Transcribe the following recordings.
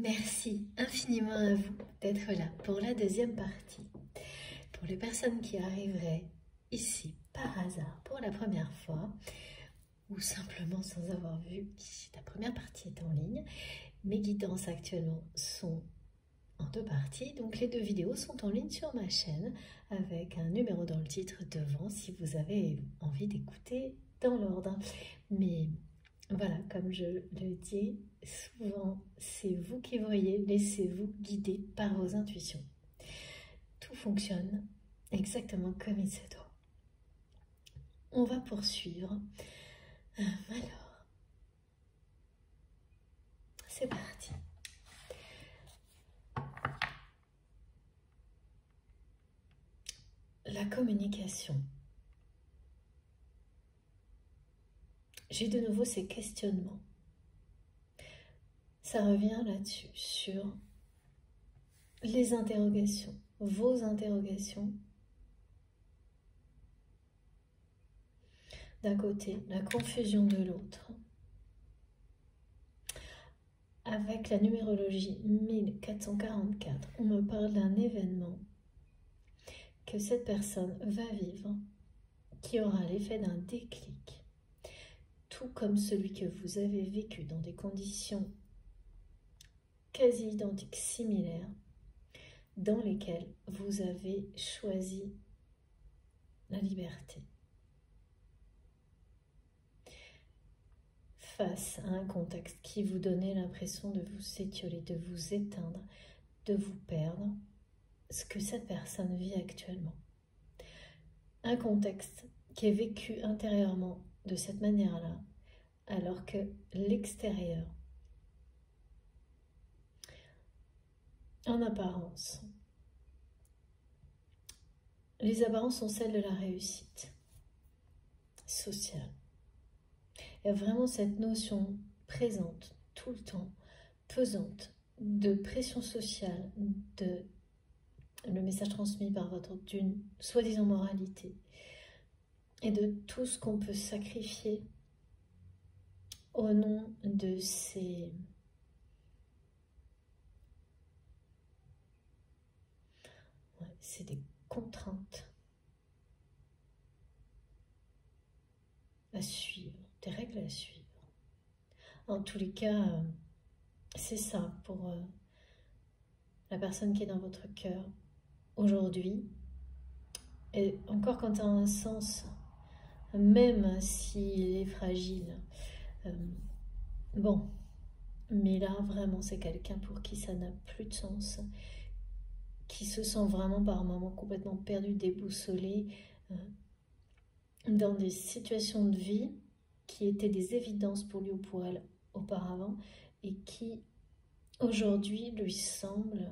Merci infiniment à vous d'être là pour la deuxième partie. Pour les personnes qui arriveraient ici par hasard pour la première fois, ou simplement sans avoir vu que la première partie est en ligne, mes guidances actuellement sont en deux parties. Donc les deux vidéos sont en ligne sur ma chaîne avec un numéro dans le titre devant si vous avez envie d'écouter dans l'ordre. Mais voilà, comme je le dis souvent, c'est vous qui voyez, laissez-vous guider par vos intuitions. Tout fonctionne exactement comme il se doit. On va poursuivre. Alors, c'est parti. La communication. J'ai de nouveau ces questionnements. Ça revient là-dessus, sur les interrogations, vos interrogations. D'un côté, la confusion de l'autre. Avec la numérologie 1444, on me parle d'un événement que cette personne va vivre qui aura l'effet d'un déclic, tout comme celui que vous avez vécu dans des conditions quasi identiques, similaires, dans lesquelles vous avez choisi la liberté. Face à un contexte qui vous donnait l'impression de vous étioler, de vous éteindre, de vous perdre, ce que cette personne vit actuellement. Un contexte qui est vécu intérieurement de cette manière-là, alors que l'extérieur, en apparence, les apparences sont celles de la réussite sociale. Il y a vraiment cette notion présente, tout le temps, pesante, de pression sociale, de le message transmis par d'une soi-disant moralité, et de tout ce qu'on peut sacrifier au nom de ces c'est des contraintes à suivre, des règles à suivre. En tous les cas, c'est ça pour la personne qui est dans votre cœur aujourd'hui. Et encore quand ça a un sens, même s'il est fragile, bon, mais là vraiment c'est quelqu'un pour qui ça n'a plus de sens, qui se sent vraiment par moments complètement perdu, déboussolé, dans des situations de vie qui étaient des évidences pour lui ou pour elle auparavant et qui aujourd'hui lui semble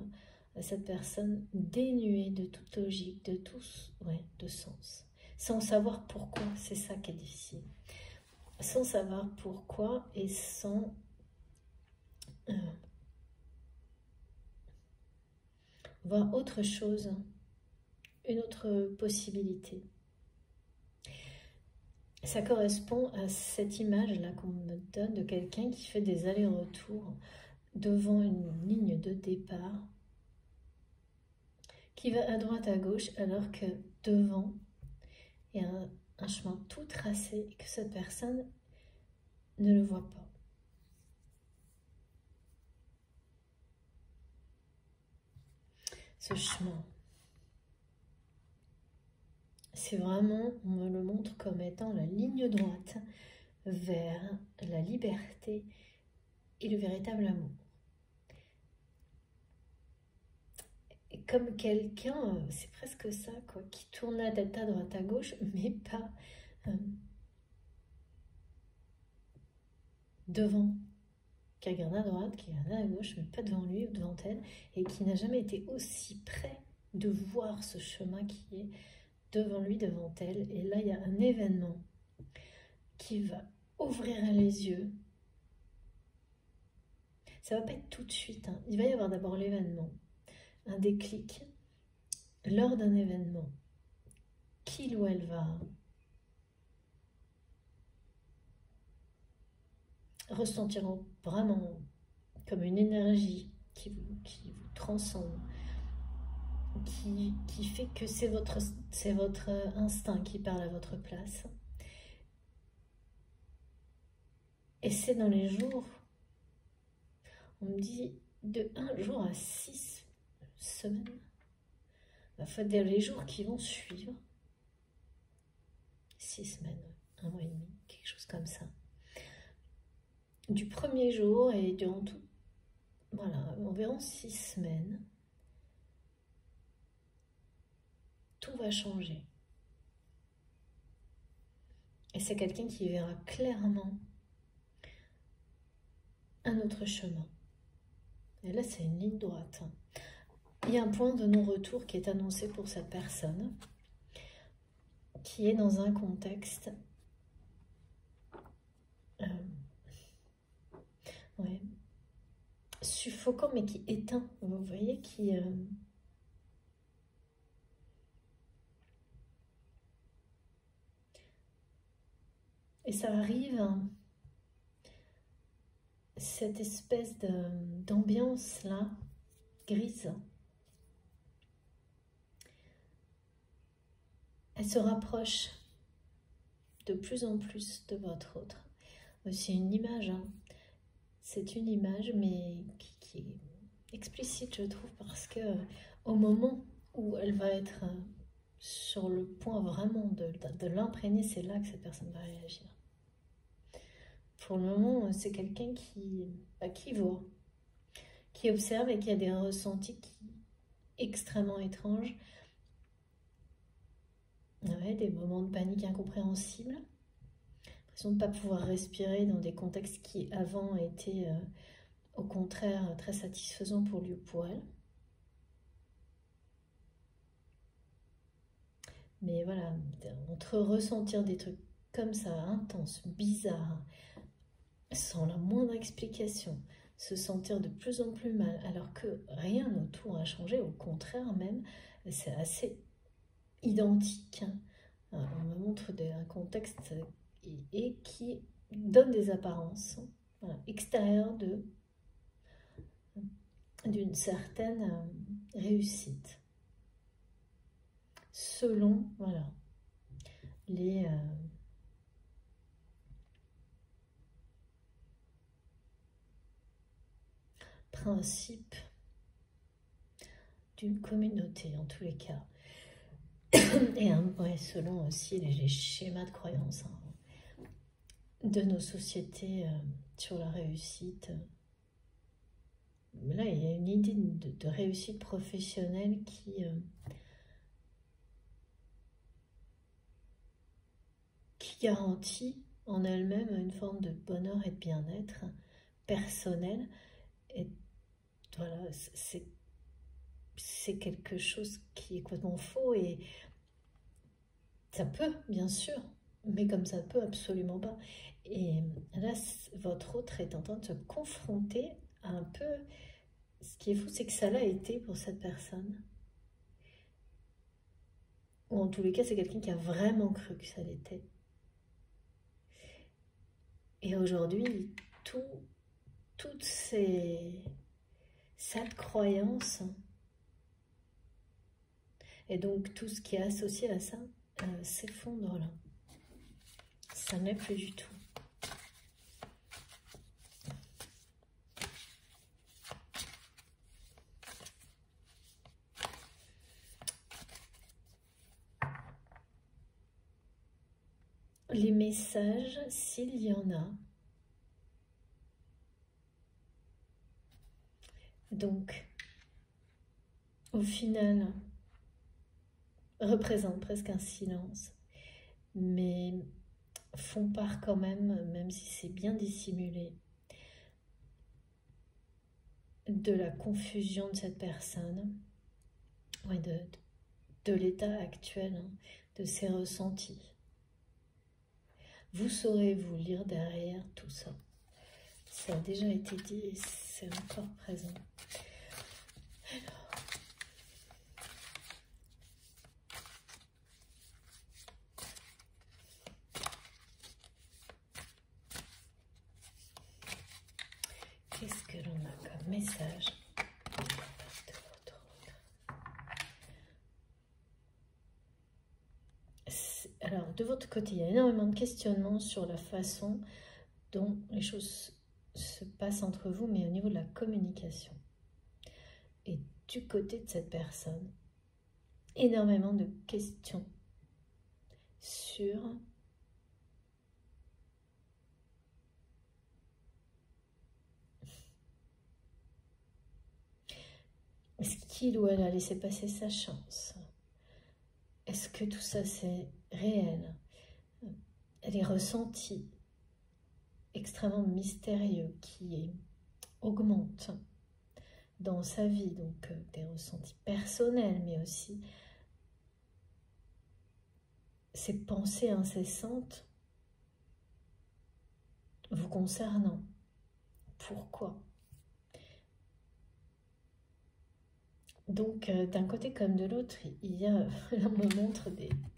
à cette personne dénuée de toute logique, de tout, de sens, sans savoir pourquoi. C'est ça qui est difficile, sans savoir pourquoi et sans voir autre chose, une autre possibilité. Ça correspond à cette image-là qu'on me donne de quelqu'un qui fait des allers-retours devant une ligne de départ, qui va à droite, à gauche, alors que devant, il y a un chemin tout tracé et que cette personne ne le voit pas. Ce chemin, c'est vraiment, on me le montre comme étant la ligne droite vers la liberté et le véritable amour. Et comme quelqu'un, c'est presque ça, quoi, qui tourne la tête à droite, à gauche, mais pas devant, qui regarde à droite, qui regarde à gauche, mais pas devant lui ou devant elle, et qui n'a jamais été aussi près de voir ce chemin qui est devant lui, devant elle. Et là, il y a un événement qui va ouvrir les yeux. Ça va pas être tout de suite, hein. Il va y avoir d'abord l'événement, un déclic, lors d'un événement, qu'il ou elle va ressentir vraiment comme une énergie qui vous transcende, qui fait que c'est votre instinct qui parle à votre place. Et c'est dans les jours, on me dit de 1 jour à 6 semaines, enfin les jours qui vont suivre, 6 semaines, 1 mois et demi, quelque chose comme ça. Du premier jour et durant tout, voilà, environ 6 semaines, tout va changer. Et c'est quelqu'un qui verra clairement un autre chemin. Et là, c'est une ligne droite. Il y a un point de non-retour qui est annoncé pour cette personne, qui est dans un contexte ouais, suffocant, mais qui éteint. Vous voyez, qui... Et ça arrive, cette espèce d'ambiance-là, grise. Elle se rapproche de plus en plus de votre autre. C'est une image, hein. C'est une image, mais qui est explicite, je trouve, parce que au moment où elle va être sur le point vraiment de l'imprégner, c'est là que cette personne va réagir. Pour le moment, c'est quelqu'un qui voit, qui observe et qui a des ressentis extrêmement étranges. Ouais, des moments de panique incompréhensibles. L'impression de ne pas pouvoir respirer dans des contextes qui avant étaient au contraire très satisfaisants pour lui ou pour elle. Mais voilà, entre ressentir des trucs comme ça, intenses, bizarres, sans la moindre explication, se sentir de plus en plus mal, alors que rien autour a changé, au contraire même, c'est assez identique. On me montre un contexte et qui donne des apparences, voilà, extérieures d'une certaine réussite, selon voilà, les principes d'une communauté, en tous les cas. Et ouais, selon aussi les schémas de croyance, hein, de nos sociétés sur la réussite. Là, il y a une idée de réussite professionnelle qui garantit en elle-même une forme de bonheur et de bien-être personnel. Et voilà, c'est quelque chose qui est complètement faux, et ça peut, bien sûr, mais comme ça peut absolument pas. Et là, votre autre est en train de se confronter à un peu... Ce qui est fou, c'est que ça l'a été pour cette personne. Ou en tous les cas, c'est quelqu'un qui a vraiment cru que ça l'était. Et aujourd'hui, toutes ces sales croyances, et donc tout ce qui est associé à ça, s'effondre là. Ça n'est plus du tout. Les messages, s'il y en a. Donc, au final, représentent presque un silence, mais font part quand même si c'est bien dissimulé, de la confusion de cette personne, ouais, de l'état actuel, hein, de ses ressentis. Vous saurez vous lire derrière tout ça. Ça a déjà été dit et c'est encore présent. Alors, qu'est-ce que l'on a comme message? Alors, de votre côté, il y a énormément de questionnements sur la façon dont les choses se passent entre vous, mais au niveau de la communication. Et du côté de cette personne, énormément de questions sur est-ce qu'il ou elle a laissé passer sa chance? Est-ce que tout ça c'est réel? Les ressentis extrêmement mystérieux qui augmentent dans sa vie, donc des ressentis personnels, mais aussi ces pensées incessantes vous concernant. Pourquoi? Donc, d'un côté comme de l'autre, il y a, on me montre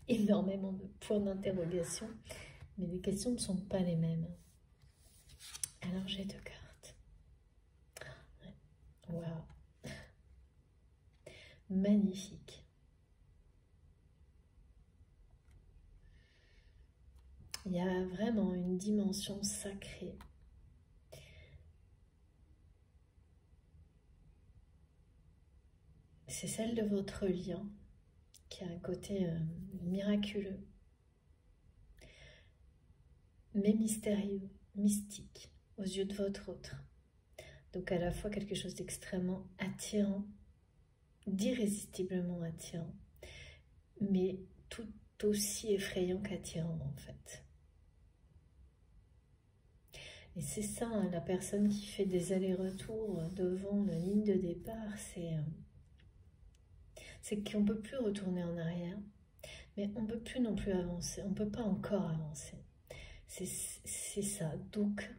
énormément de points d'interrogation, mais les questions ne sont pas les mêmes. Alors, j'ai 2 cartes. Waouh! Magnifique. Il y a vraiment une dimension sacrée. C'est celle de votre lien, qui a un côté miraculeux, mais mystérieux, mystique, aux yeux de votre autre. Donc à la fois quelque chose d'extrêmement attirant, d'irrésistiblement attirant, mais tout aussi effrayant qu'attirant en fait. Et c'est ça, hein, la personne qui fait des allers-retours devant la ligne de départ, c'est qu'on ne peut plus retourner en arrière, mais on ne peut plus non plus avancer, on ne peut pas encore avancer. C'est ça, donc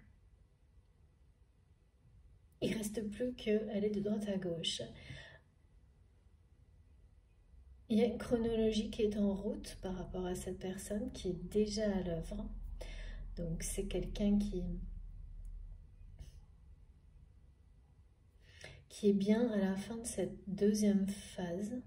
il ne reste plus qu'à aller de droite à gauche. Il y a une chronologie qui est en route par rapport à cette personne qui est déjà à l'œuvre. Donc c'est quelqu'un qui est bien à la fin de cette deuxième phase,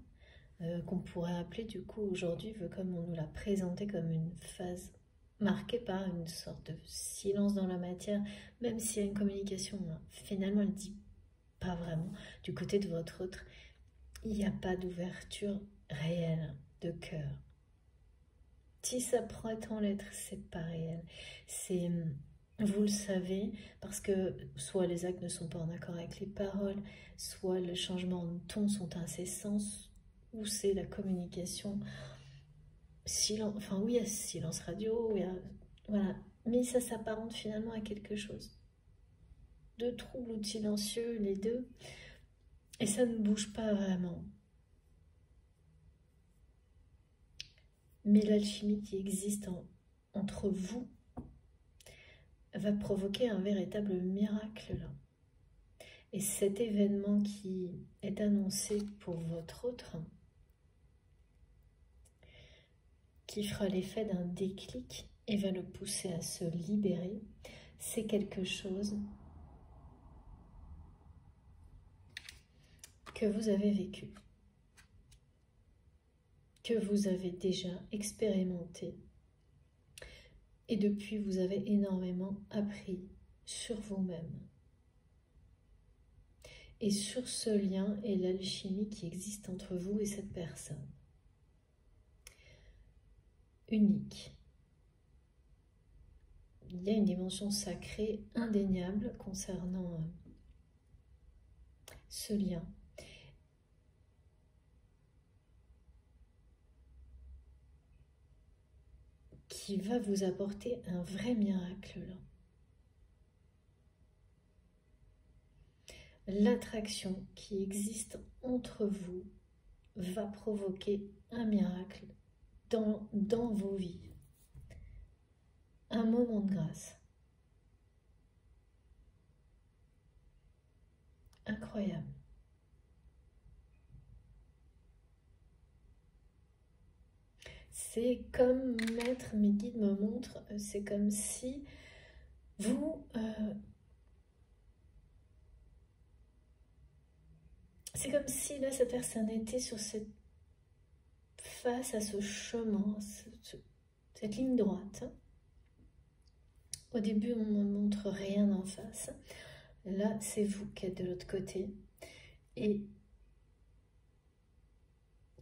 qu'on pourrait appeler du coup aujourd'hui, comme on nous l'a présenté comme une phase marquée par une sorte de silence dans la matière, même s'il y a une communication, finalement elle ne dit pas vraiment. Du côté de votre autre, il n'y a pas d'ouverture réelle de cœur. Si ça pourrait en l'être, c'est pas réel. C'est, vous le savez, parce que soit les actes ne sont pas en accord avec les paroles, soit le changement de ton sont incessants, ou c'est la communication silence, enfin oui, il y a silence radio, il y a, voilà, mais ça s'apparente finalement à quelque chose de trouble ou de silencieux, les deux, et ça ne bouge pas vraiment. Mais l'alchimie qui existe entre vous va provoquer un véritable miracle là. Et cet événement qui est annoncé pour votre autre, qui fera l'effet d'un déclic et va le pousser à se libérer, c'est quelque chose que vous avez vécu, que vous avez déjà expérimenté. Et depuis, vous avez énormément appris sur vous-même. Et sur ce lien et l'alchimie qui existe entre vous et cette personne. Unique. Il y a une dimension sacrée indéniable concernant ce lien. Qui va vous apporter un vrai miracle là. L'attraction qui existe entre vous va provoquer un miracle dans vos vies. Un moment de grâce. Incroyable. C'est comme maître, mes guides me montrent, c'est comme si vous... c'est comme si là, cette personne était sur face à ce chemin, cette ligne droite. Au début, on ne montre rien en face. Là, c'est vous qui êtes de l'autre côté. Et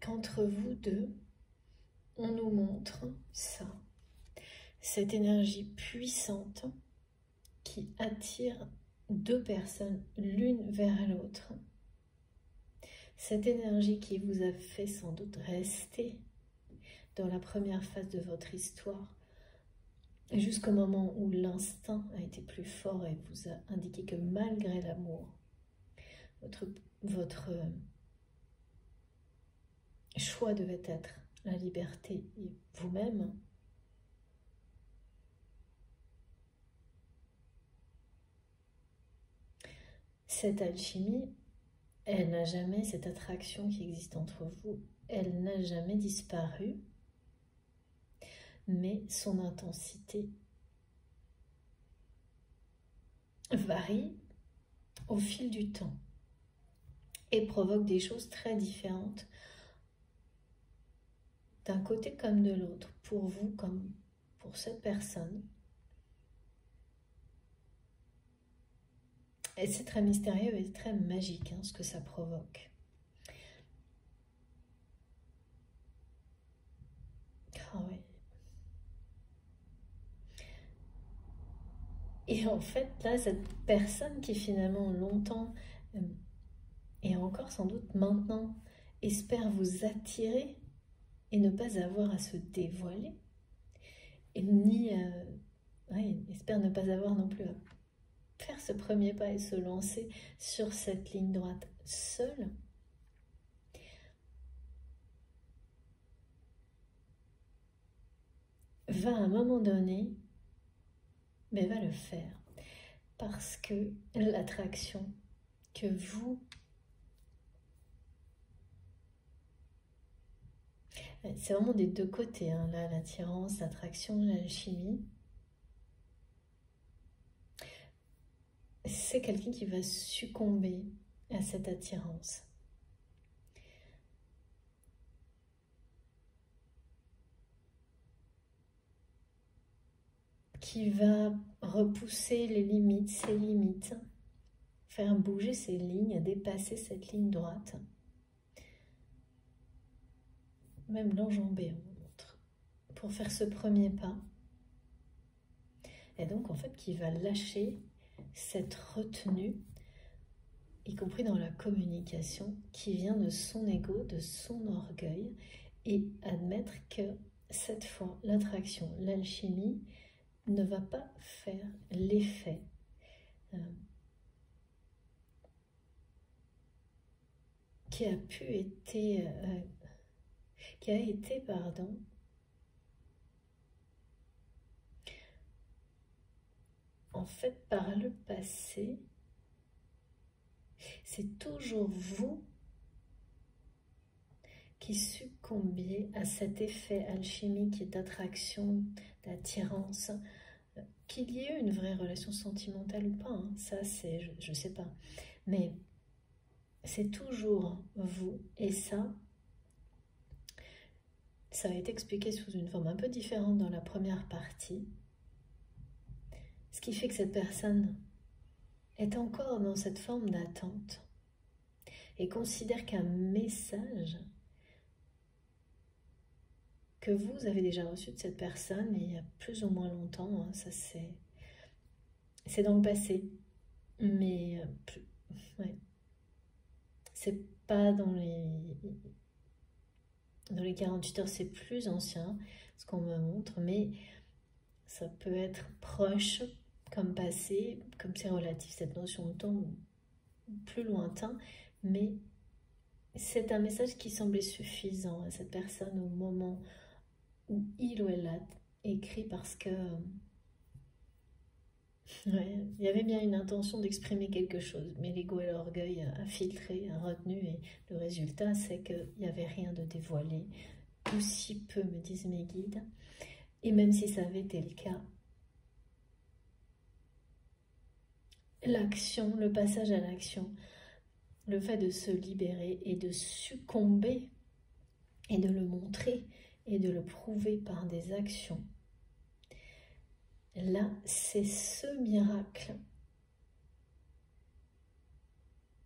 qu'entre vous deux, on nous montre ça. Cette énergie puissante qui attire deux personnes l'une vers l'autre. Cette énergie qui vous a fait sans doute rester dans la première phase de votre histoire, jusqu'au moment où l'instinct a été plus fort et vous a indiqué que malgré l'amour, votre choix devait être la liberté et vous-même. Cette alchimie, elle n'a jamais, cette attraction qui existe entre vous, elle n'a jamais disparu, mais son intensité varie au fil du temps et provoque des choses très différentes d'un côté comme de l'autre, pour vous comme pour cette personne. Et c'est très mystérieux et très magique hein, ce que ça provoque. Ah oui. Et en fait, là, cette personne qui finalement longtemps, et encore sans doute maintenant, espère vous attirer et ne pas avoir à se dévoiler, et ni espère ne pas avoir non plus à faire ce premier pas et se lancer sur cette ligne droite seule, va à un moment donné, mais va le faire. Parce que l'attraction que vous... C'est vraiment des deux côtés, hein, là, l'attirance, l'attraction, l'alchimie. C'est quelqu'un qui va succomber à cette attirance. Qui va repousser les limites, ses limites, faire bouger ses lignes, dépasser cette ligne droite. Même l'enjamber, on montre, pour faire ce premier pas. Et donc, en fait, qui va lâcher cette retenue, y compris dans la communication, qui vient de son ego, de son orgueil, et admettre que cette fois, l'attraction, l'alchimie, ne va pas faire l'effet qui a été, pardon, en fait, par le passé, c'est toujours vous qui succombiez à cet effet alchimique et d'attraction, d'attirance, qu'il y ait une vraie relation sentimentale ou pas, hein, ça c'est, je ne sais pas, mais c'est toujours vous, et ça a été expliqué sous une forme un peu différente dans la première partie, ce qui fait que cette personne est encore dans cette forme d'attente et considère qu'un message que vous avez déjà reçu de cette personne, et il y a plus ou moins longtemps, hein, ça c'est dans le passé, mais ouais, c'est pas dans les 48 heures, c'est plus ancien, ce qu'on me montre, mais ça peut être proche comme passé, comme c'est relatif, cette notion de temps plus lointain, mais c'est un message qui semblait suffisant à cette personne au moment où il ou elle a écrit, parce que ouais, il y avait bien une intention d'exprimer quelque chose, mais l'ego et l'orgueil a filtré, a retenu, et le résultat c'est qu'il n'y avait rien de dévoilé, ou si peu, me disent mes guides. Et même si ça avait été le cas, l'action, le passage à l'action, le fait de se libérer et de succomber et de le montrer et de le prouver par des actions, là, c'est ce miracle,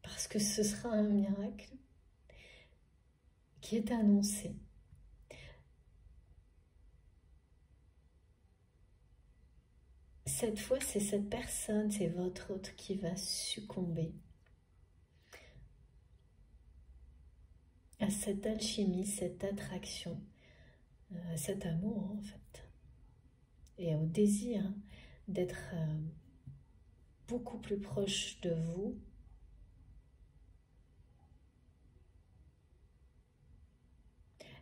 parce que ce sera un miracle qui est annoncé. Cette fois, c'est cette personne, c'est votre autre qui va succomber à cette alchimie, cette attraction, à cet amour en fait, et au désir d'être beaucoup plus proche de vous.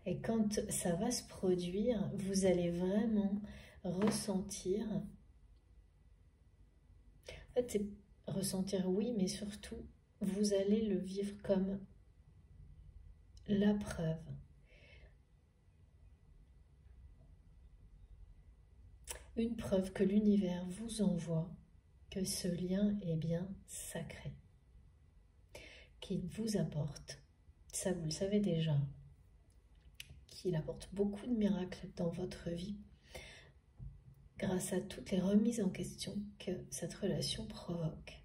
Et quand ça va se produire, vous allez vraiment ressentir, en fait c'est ressentir oui, mais surtout vous allez le vivre comme la preuve. Une preuve que l'univers vous envoie que ce lien est bien sacré, qu'il vous apporte, ça vous le savez déjà, qu'il apporte beaucoup de miracles dans votre vie grâce à toutes les remises en question que cette relation provoque.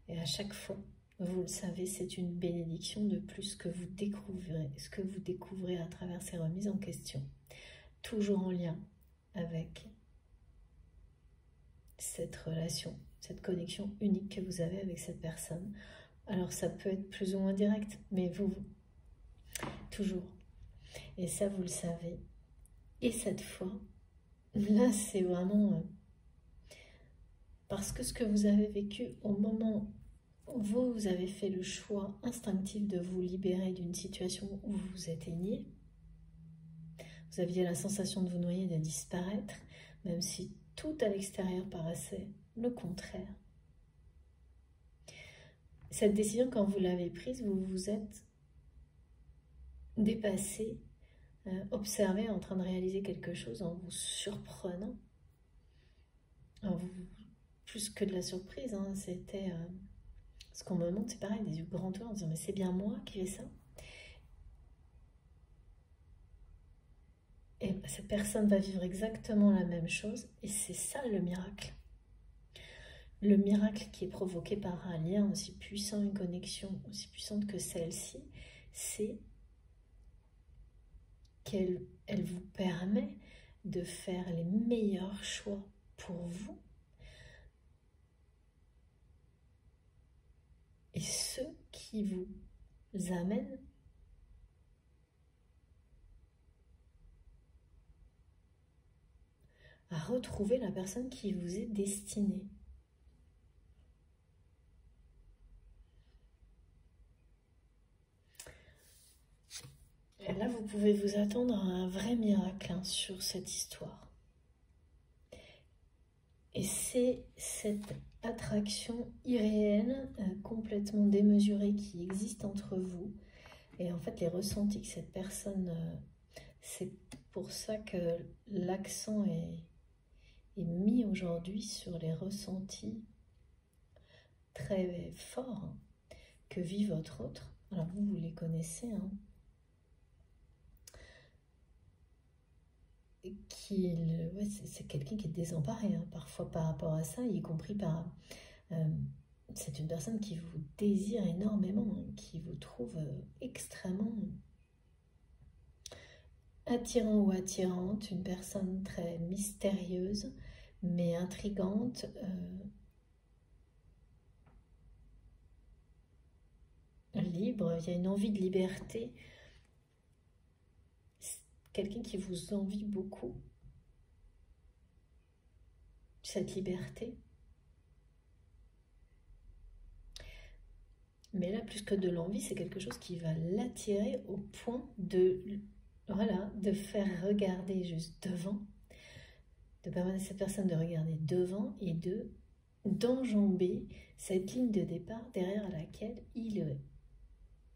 Et à chaque fois, vous le savez, c'est une bénédiction de plus que vous découvrez, ce que vous découvrez à travers ces remises en question, toujours en lien avec cette relation, cette connexion unique que vous avez avec cette personne. Alors ça peut être plus ou moins direct, mais vous, toujours. Et ça, vous le savez. Et cette fois, là, c'est vraiment parce que ce que vous avez vécu au moment où vous avez fait le choix instinctif de vous libérer d'une situation où vous vous éteigniez, vous aviez la sensation de vous noyer, de disparaître, même si tout à l'extérieur paraissait le contraire. Cette décision, quand vous l'avez prise, vous vous êtes dépassé, observé en train de réaliser quelque chose en vous surprenant. Plus que de la surprise, hein, c'était ce qu'on me montre, c'est pareil, des yeux grands ouverts en disant mais c'est bien moi qui fais ça. Et cette personne va vivre exactement la même chose et c'est ça le miracle. Le miracle qui est provoqué par un lien aussi puissant, une connexion aussi puissante que celle-ci, c'est qu'elle vous permet de faire les meilleurs choix pour vous et ceux qui vous amènent à retrouver la personne qui vous est destinée. Et là, vous pouvez vous attendre à un vrai miracle sur cette histoire. Et c'est cette attraction irréelle, complètement démesurée qui existe entre vous. Et en fait, les ressentis que cette personne... c'est pour ça que l'accent est mis aujourd'hui sur les ressentis très forts que vit votre autre. Alors vous les connaissez, hein. Ouais, c'est quelqu'un qui est désemparé, hein, parfois par rapport à ça, y compris par... c'est une personne qui vous désire énormément, hein, qui vous trouve extrêmement attirant ou attirante, une personne très mystérieuse, mais intrigante, libre, il y a une envie de liberté. Quelqu'un qui vous envie beaucoup, cette liberté. Mais là, plus que de l'envie, c'est quelque chose qui va l'attirer au point de, voilà, de faire regarder juste devant, de permettre à cette personne de regarder devant et d'enjamber cette ligne de départ derrière laquelle il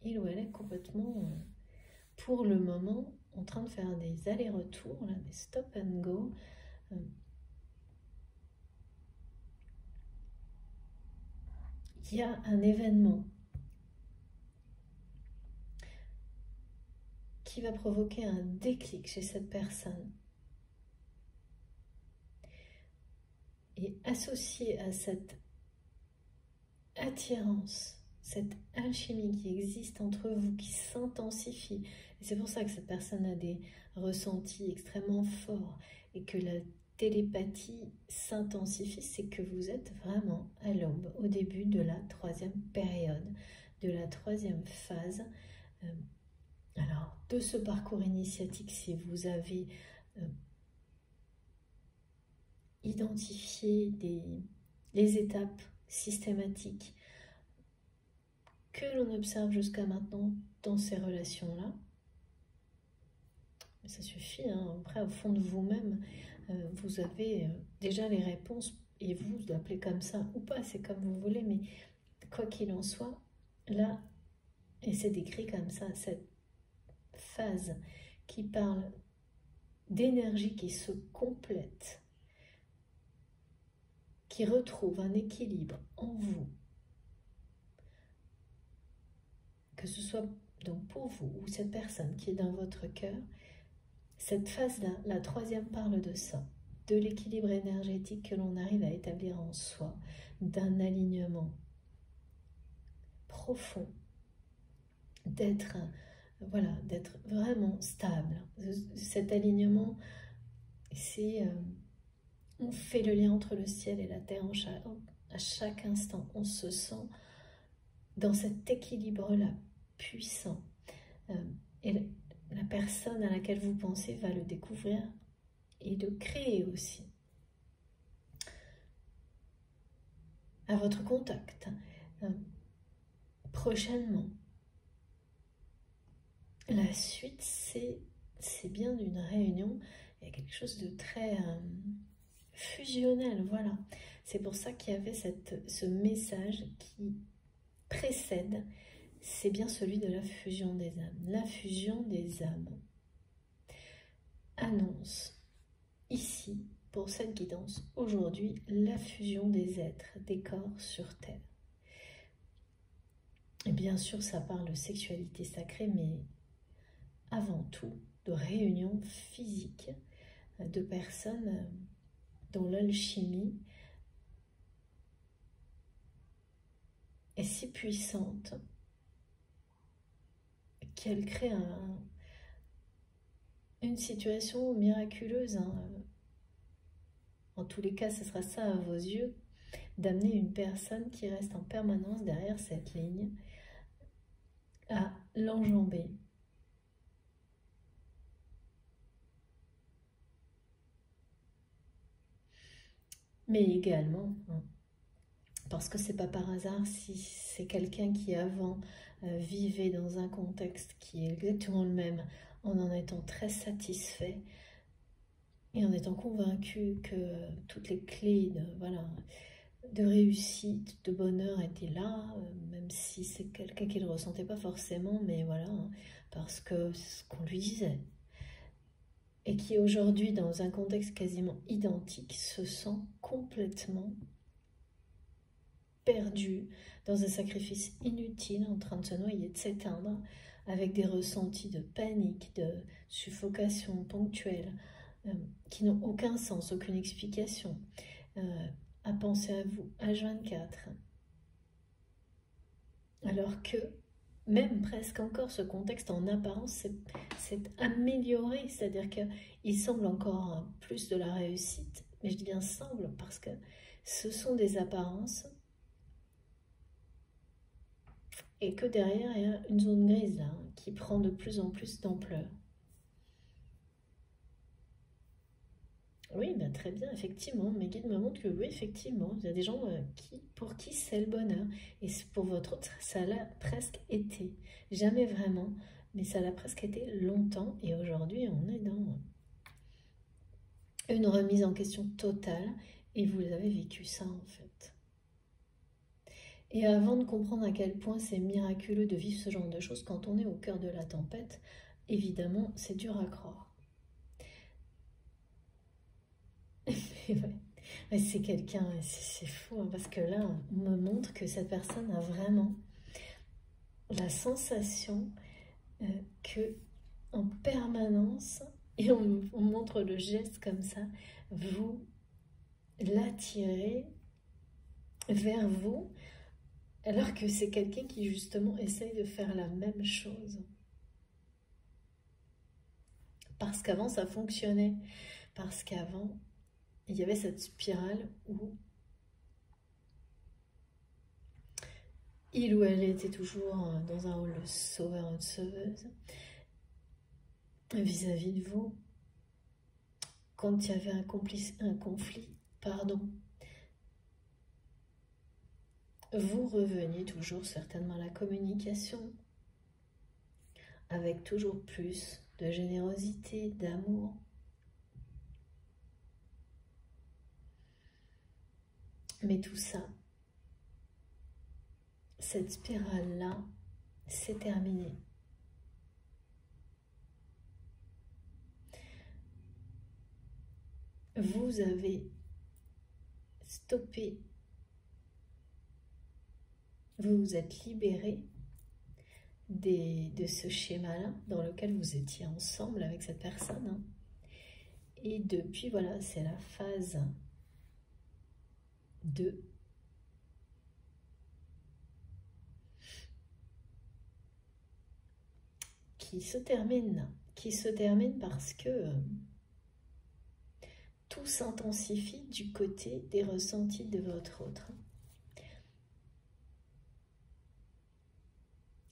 ou elle est complètement, pour le moment, en train de faire des allers-retours, des stop and go. Il y a un événement qui va provoquer un déclic chez cette personne. Et associé à cette attirance, cette alchimie qui existe entre vous, qui s'intensifie, et c'est pour ça que cette personne a des ressentis extrêmement forts, et que la télépathie s'intensifie, c'est que vous êtes vraiment à l'aube, au début de la 3e période, de la 3e phase. Alors, de ce parcours initiatique, si vous avez identifié les étapes systématiques que l'on observe jusqu'à maintenant dans ces relations-là, ça suffit, hein. Après, au fond de vous-même, vous avez déjà les réponses, et vous l'appelez comme ça ou pas, c'est comme vous voulez, mais quoi qu'il en soit, là, et c'est décrit comme ça, cette phase qui parle d'énergie qui se complète, qui retrouve un équilibre en vous, que ce soit donc pour vous ou cette personne qui est dans votre cœur, cette phase-là, la 3e parle de ça, de l'équilibre énergétique que l'on arrive à établir en soi, d'un alignement profond, d'être vraiment stable. Cet alignement, c'est on fait le lien entre le ciel et la terre à chaque instant. On se sent dans cet équilibre-là puissant. Et la personne à laquelle vous pensez va le découvrir et le créer aussi. À votre contact, prochainement. La suite, c'est bien une réunion. Il y a quelque chose de très fusionnel, voilà. C'est pour ça qu'il y avait ce message qui précède, c'est bien celui de la fusion des âmes. La fusion des âmes annonce ici, pour cette guidance, aujourd'hui, la fusion des êtres, des corps sur Terre. Et bien sûr, ça parle de sexualité sacrée, mais avant tout, de réunions physiques, de personnes dont l'alchimie est si puissante qu'elle crée une situation miraculeuse. En tous les cas, ce sera ça à vos yeux, d'amener une personne qui reste en permanence derrière cette ligne à l'enjamber. Mais également, parce que c'est pas par hasard si c'est quelqu'un qui avant vivait dans un contexte qui est exactement le même, en étant très satisfait et en étant convaincu que toutes les clés de réussite, de bonheur étaient là, même si c'est quelqu'un qui ne le ressentait pas forcément, mais voilà, parce que c'est ce qu'on lui disait. Et qui aujourd'hui, dans un contexte quasiment identique, se sent complètement perdu dans un sacrifice inutile, en train de se noyer, de s'éteindre, avec des ressentis de panique, de suffocation ponctuelle, qui n'ont aucun sens, aucune explication, à penser à vous, H24. Alors que, même presque encore, ce contexte en apparence s'est amélioré, c'est-à-dire qu'il semble encore plus de la réussite, mais je dis bien semble parce que ce sont des apparences et que derrière il y a une zone grise là, qui prend de plus en plus d'ampleur. Oui, ben très bien, effectivement, mes guides me montrent que oui, effectivement, il y a des gens pour qui c'est le bonheur. Et pour votre autre, ça l'a presque été. Jamais vraiment, mais ça l'a presque été longtemps. Et aujourd'hui, on est dans une remise en question totale. Et vous avez vécu ça, en fait. Et avant de comprendre à quel point c'est miraculeux de vivre ce genre de choses, quand on est au cœur de la tempête, évidemment, c'est dur à croire. Ouais. C'est quelqu'un, c'est fou, hein, parce que là, on me montre que cette personne a vraiment la sensation que, en permanence, et on montre le geste comme ça, vous l'attirez vers vous, alors que c'est quelqu'un qui justement essaye de faire la même chose. Parce qu'avant ça fonctionnait, parce qu'avant il y avait cette spirale où il ou elle était toujours dans un rôle de sauveur ou de sauveuse vis-à-vis de vous. Quand il y avait un conflit, vous reveniez toujours certainement à la communication, avec toujours plus de générosité, d'amour. Mais tout ça, cette spirale-là, c'est terminé. Vous avez stoppé, vous vous êtes libéré de ce schéma-là dans lequel vous étiez ensemble avec cette personne. Et depuis, voilà, c'est la phase 2. Qui se termine parce que tout s'intensifie du côté des ressentis de votre autre.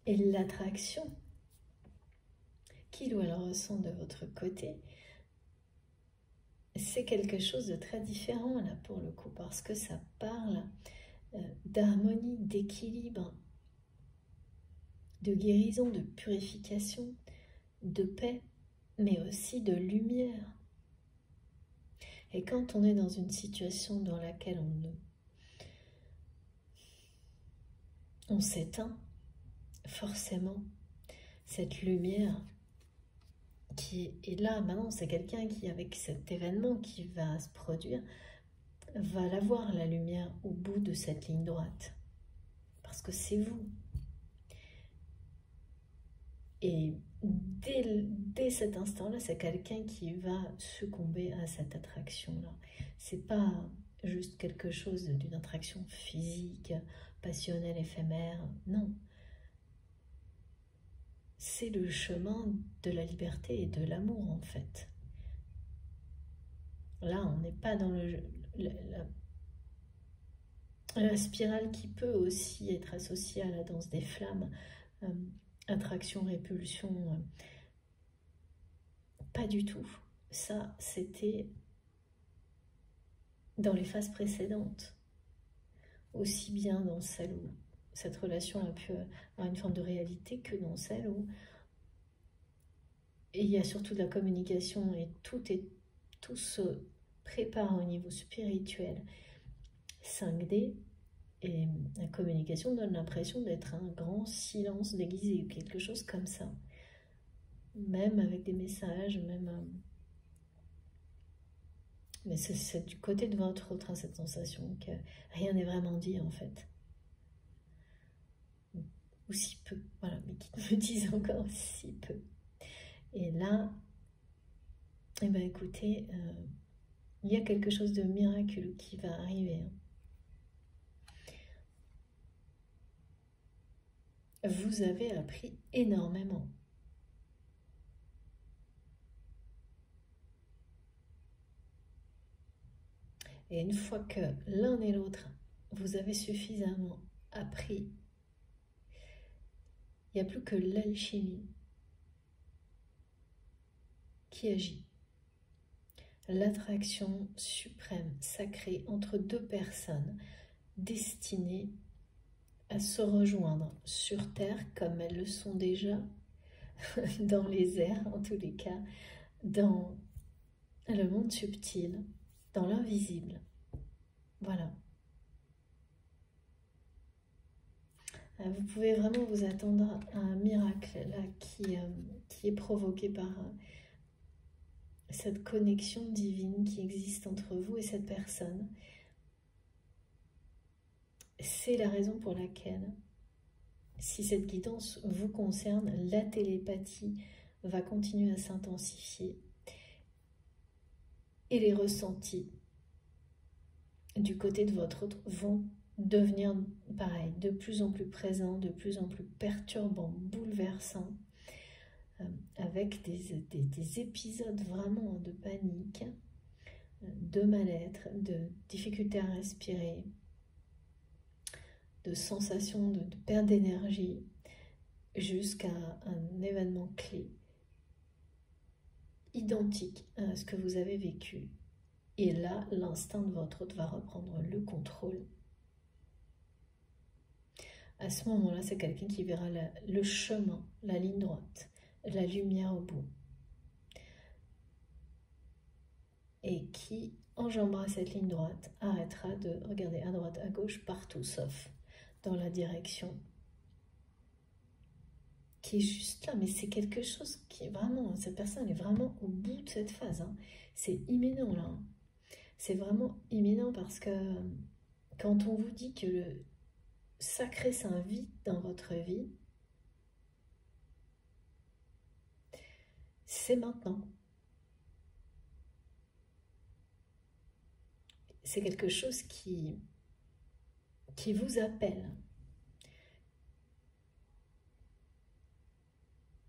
Et l'attraction qu'il ou elle ressent de votre côté, c'est quelque chose de très différent là pour le coup, parce que ça parle d'harmonie, d'équilibre, de guérison, de purification, de paix, mais aussi de lumière. Et quand on est dans une situation dans laquelle on s'éteint, forcément, cette lumière qui est là, maintenant, c'est quelqu'un qui, avec cet événement qui va se produire, va la voir, la lumière, au bout de cette ligne droite. Parce que c'est vous. Et dès cet instant-là, c'est quelqu'un qui va succomber à cette attraction-là. C'est pas juste quelque chose d'une attraction physique, passionnelle, éphémère. Non. C'est le chemin de la liberté et de l'amour, en fait. Là, on n'est pas dans la spirale qui peut aussi être associée à la danse des flammes, attraction, répulsion, pas du tout. Ça, c'était dans les phases précédentes, aussi bien dans celle où cette relation a pu avoir une forme de réalité que dans celle où il y a surtout de la communication et tout se prépare au niveau spirituel 5D, et la communication donne l'impression d'être un grand silence déguisé ou quelque chose comme ça, même avec des messages, même mais c'est du côté de votre autre, hein, cette sensation que rien n'est vraiment dit en fait, ou si peu, voilà, mais qui me disent encore si peu. Et là, eh ben écoutez, il y a quelque chose de miraculeux qui va arriver. Vous avez appris énormément. Et une fois que l'un et l'autre, vous avez suffisamment appris, il n'y a plus que l'alchimie qui agit. L'attraction suprême, sacrée entre deux personnes destinées à se rejoindre sur Terre comme elles le sont déjà dans les airs, en tous les cas, dans le monde subtil, dans l'invisible. Voilà. Vous pouvez vraiment vous attendre à un miracle là qui est provoqué par cette connexion divine qui existe entre vous et cette personne. C'est la raison pour laquelle, si cette guidance vous concerne, la télépathie va continuer à s'intensifier et les ressentis du côté de votre autre vont devenir pareil, de plus en plus présents, de plus en plus perturbants, bouleversants, avec des épisodes vraiment de panique, de mal-être, de difficulté à respirer, de sensation de perte d'énergie, jusqu'à un événement clé identique à ce que vous avez vécu. Et là, l'instinct de votre hôte va reprendre le contrôle. À ce moment-là, c'est quelqu'un qui verra le chemin, la ligne droite, la lumière au bout. Et qui enjambera cette ligne droite, arrêtera de regarder à droite, à gauche, partout, sauf dans la direction qui est juste là. Mais c'est quelque chose qui est vraiment, cette personne est vraiment au bout de cette phase. Hein. C'est imminent là. C'est vraiment imminent parce que quand on vous dit que le sacré s'invite dans votre vie, c'est maintenant. C'est quelque chose qui vous appelle.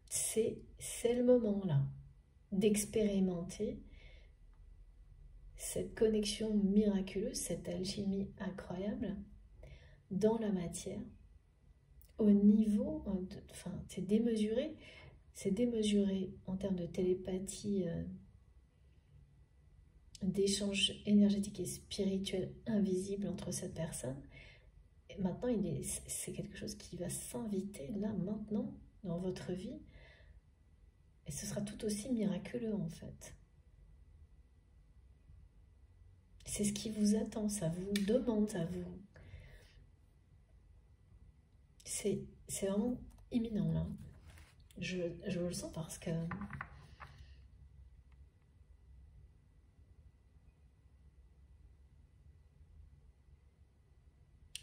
C'est le moment là d'expérimenter cette connexion miraculeuse, cette alchimie incroyable dans la matière, au niveau, enfin c'est démesuré en termes de télépathie, d'échange énergétique et spirituel invisible entre cette personne. Et maintenant, c'est quelque chose qui va s'inviter là, maintenant, dans votre vie, et ce sera tout aussi miraculeux en fait. C'est ce qui vous attend, ça vous demande, ça vous... C'est vraiment imminent là. Je le sens parce que...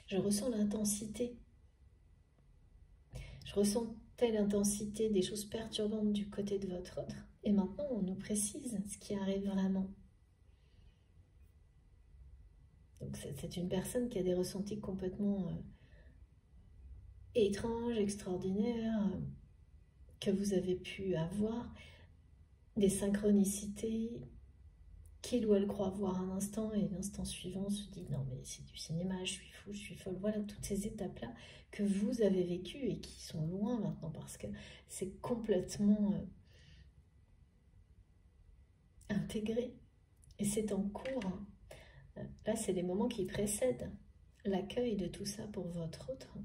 je ressens l'intensité. Je ressentais l'intensité des choses perturbantes du côté de votre autre. Et maintenant, on nous précise ce qui arrive vraiment. Donc c'est une personne qui a des ressentis complètement étranges, extraordinaires, que vous avez pu avoir, des synchronicités qu'il ou elle croit voir un instant et l'instant suivant se dit non mais c'est du cinéma, je suis fou, je suis folle. Voilà toutes ces étapes-là que vous avez vécues et qui sont loin maintenant parce que c'est complètement intégré et c'est en cours. Hein. Là, c'est les moments qui précèdent l'accueil de tout ça pour votre autre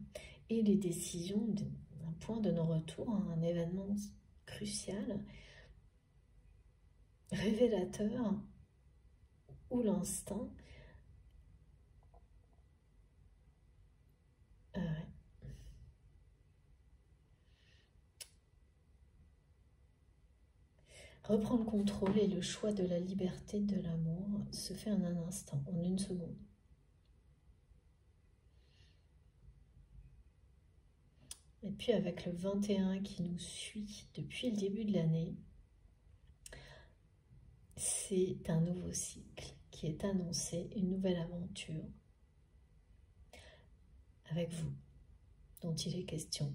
et les décisions d'un point de non-retour, un événement crucial, révélateur, où l'instant reprend le contrôle et le choix de la liberté de l'amour se fait en un instant, en une seconde. Et puis avec le 21 qui nous suit depuis le début de l'année, c'est un nouveau cycle qui est annoncé, une nouvelle aventure avec vous, dont il est question,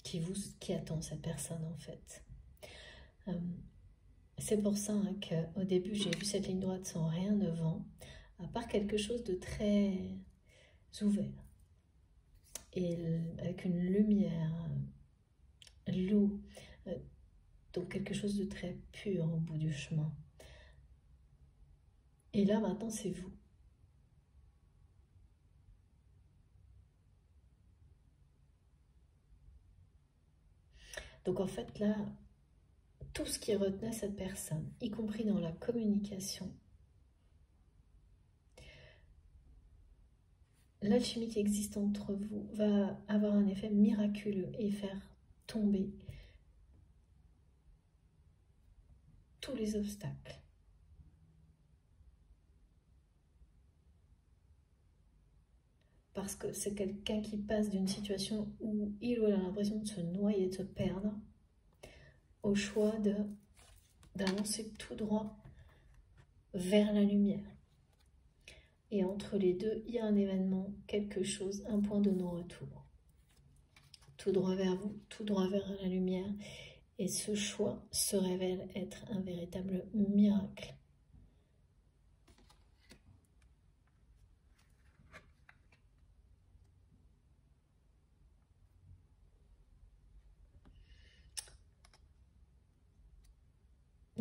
qui attend cette personne en fait. C'est pour ça hein, qu'au début j'ai vu cette ligne droite sans rien devant, à part quelque chose de très ouvert. Et avec une lumière, l'eau, donc quelque chose de très pur au bout du chemin. Et là maintenant c'est vous. Donc en fait là, tout ce qui retenait cette personne, y compris dans la communication, l'alchimie qui existe entre vous va avoir un effet miraculeux et faire tomber tous les obstacles. parce que c'est quelqu'un qui passe d'une situation où il ou elle a l'impression de se noyer, de se perdre, au choix d'avancer tout droit vers la lumière. Et entre les deux, il y a un événement, quelque chose, un point de non-retour. Tout droit vers vous, tout droit vers la lumière. Et ce choix se révèle être un véritable miracle.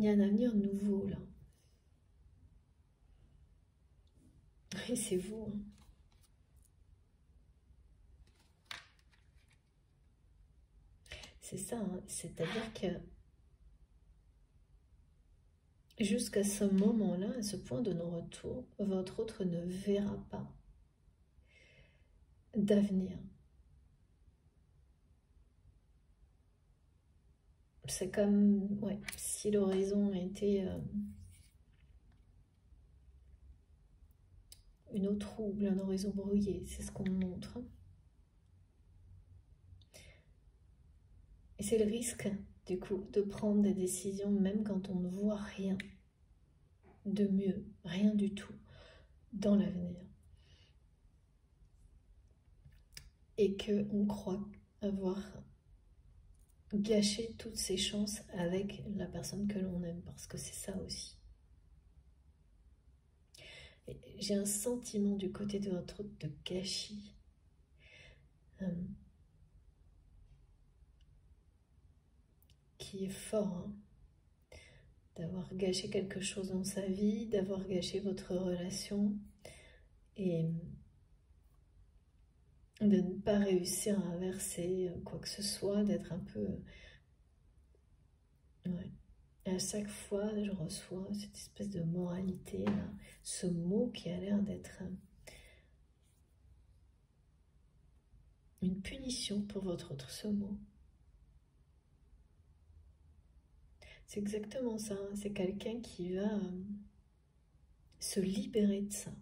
Il y a un avenir nouveau là. Et c'est vous. Hein. C'est ça, hein. C'est-à-dire que jusqu'à ce moment-là, à ce point de non-retour, votre autre ne verra pas d'avenir. C'est comme ouais, si l'horizon était une eau trouble, un horizon brouillé, c'est ce qu'on montre. Et c'est le risque, du coup, de prendre des décisions même quand on ne voit rien de mieux, rien du tout dans l'avenir. Et qu'on croit avoir gâché toutes ses chances avec la personne que l'on aime, parce que c'est ça aussi. J'ai un sentiment du côté de votre autre de gâchis. Qui est fort, hein, d'avoir gâché quelque chose dans sa vie, d'avoir gâché votre relation et de ne pas réussir à inverser quoi que ce soit, d'être un peu... Ouais. Et à chaque fois, je reçois cette espèce de moralité, là, ce mot qui a l'air d'être une punition pour votre autre, ce mot. C'est exactement ça, hein. C'est quelqu'un qui va se libérer de ça,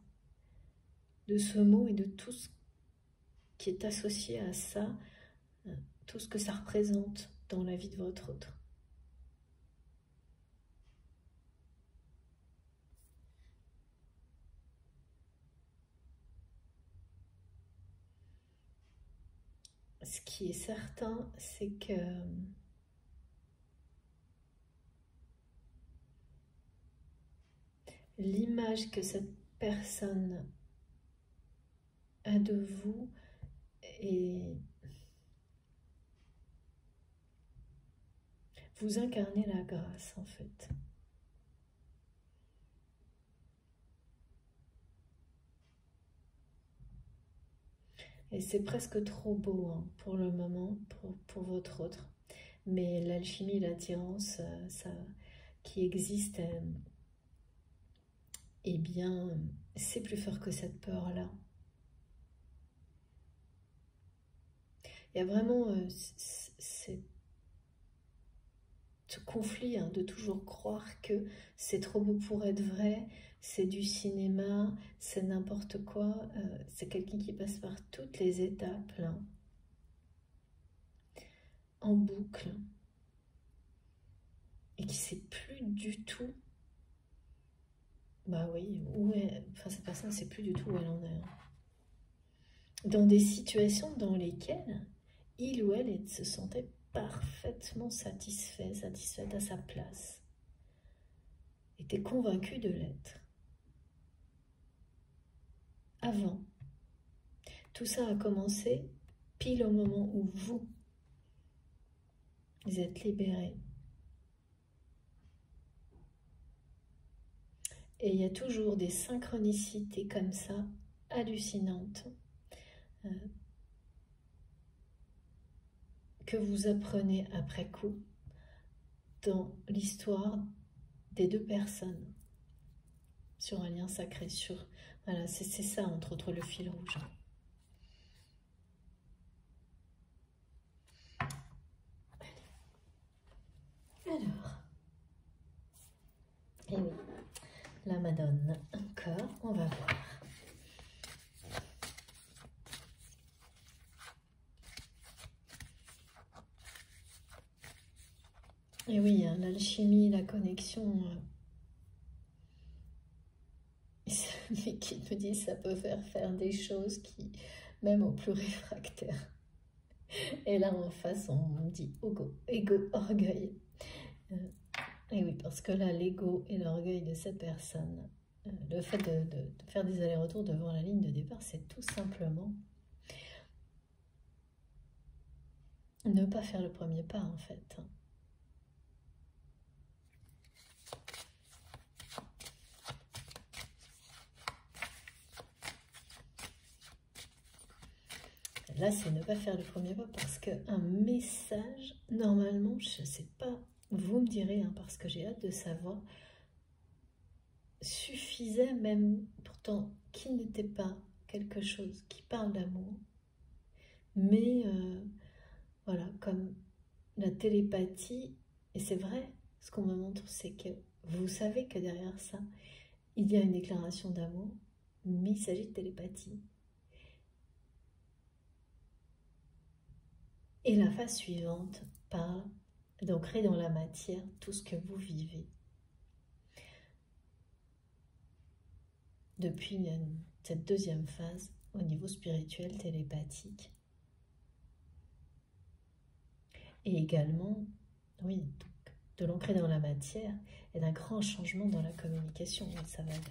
de ce mot et de tout ce qui est associé à ça, tout ce que ça représente dans la vie de votre autre. Ce qui est certain, c'est que l'image que cette personne a de vous est... Vous incarnez la grâce, en fait. Et c'est presque trop beau hein, pour le moment, pour votre autre. Mais l'alchimie, l'attirance, ça, qui existe, eh bien, c'est plus fort que cette peur-là. Il y a vraiment ce conflit hein, de toujours croire que c'est trop beau pour être vrai, c'est du cinéma, c'est n'importe quoi. C'est quelqu'un qui passe par toutes les étapes, là, en boucle, et qui ne sait plus du tout, bah oui, où est, enfin cette personne ne sait plus du tout où elle en est. Dans des situations dans lesquelles il ou elle se sentait parfaitement satisfait, satisfaite à sa place, était convaincu de l'être. Avant, tout ça a commencé pile au moment où vous êtes libéré. Et il y a toujours des synchronicités comme ça, hallucinantes, que vous apprenez après coup dans l'histoire des deux personnes sur un lien sacré, sur voilà, c'est ça entre autres le fil rouge. Alors, et oui, la Madone encore, on va voir. Et oui, hein, l'alchimie, la connexion, mes guides me disent ça peut faire des choses qui, même aux plus réfractaires. Et là, en face, on me dit ego, orgueil. Et oui, parce que là, l'ego et l'orgueil de cette personne, le fait de faire des allers-retours devant la ligne de départ, c'est tout simplement ne pas faire le premier pas, en fait. Là, c'est ne pas faire le premier pas parce qu'un message, normalement, je ne sais pas, vous me direz, hein, parce que j'ai hâte de savoir, suffisait même, pourtant, qui n'était pas quelque chose qui parle d'amour, mais voilà, comme la télépathie, et c'est vrai, ce qu'on me montre, c'est que vous savez que derrière ça, il y a une déclaration d'amour, mais il s'agit de télépathie. Et la phase suivante parle d'ancrer dans la matière tout ce que vous vivez. Depuis cette deuxième phase, au niveau spirituel, télépathique. Et également, oui, donc, de l'ancrer dans la matière et d'un grand changement dans la communication, ça va être.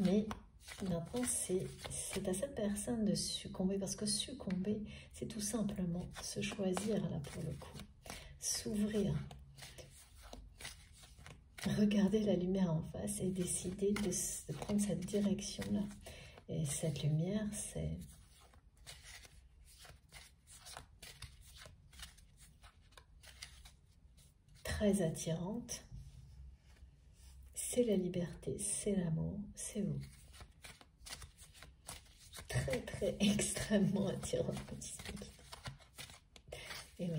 Mais maintenant, c'est à cette personne de succomber, parce que succomber, c'est tout simplement se choisir, là, pour le coup. S'ouvrir. Regarder la lumière en face et décider de prendre cette direction-là. Et cette lumière, c'est très attirante. C'est la liberté, c'est l'amour, c'est vous. Très, très, extrêmement attirant, petit speak. Et oui,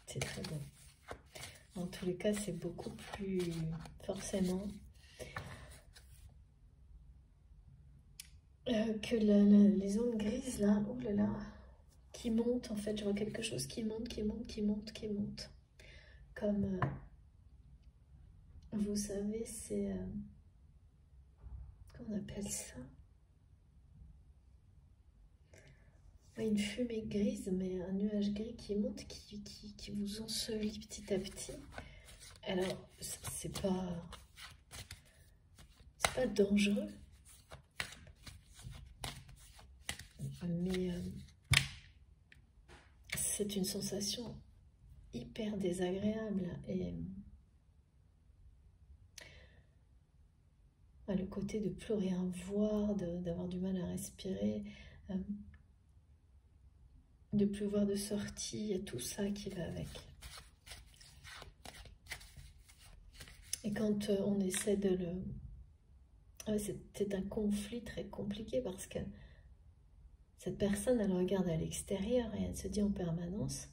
c'est très bon. En tous les cas, c'est beaucoup plus, forcément, que les zones grises, là, oh là là, qui montent, en fait, je vois quelque chose qui monte, qui monte, qui monte, qui monte. Comme, vous savez, c'est, comment on appelle ça? Une fumée grise, mais un nuage gris qui monte, qui vous ensevelit petit à petit. Alors, c'est pas dangereux, mais c'est une sensation hyper désagréable. Et le côté de plus rien voir, d'avoir du mal à respirer, de plus voir de sortie, il y a tout ça qui va avec. Et quand on essaie de le... c'est un conflit très compliqué parce que cette personne, elle regarde à l'extérieur et elle se dit en permanence,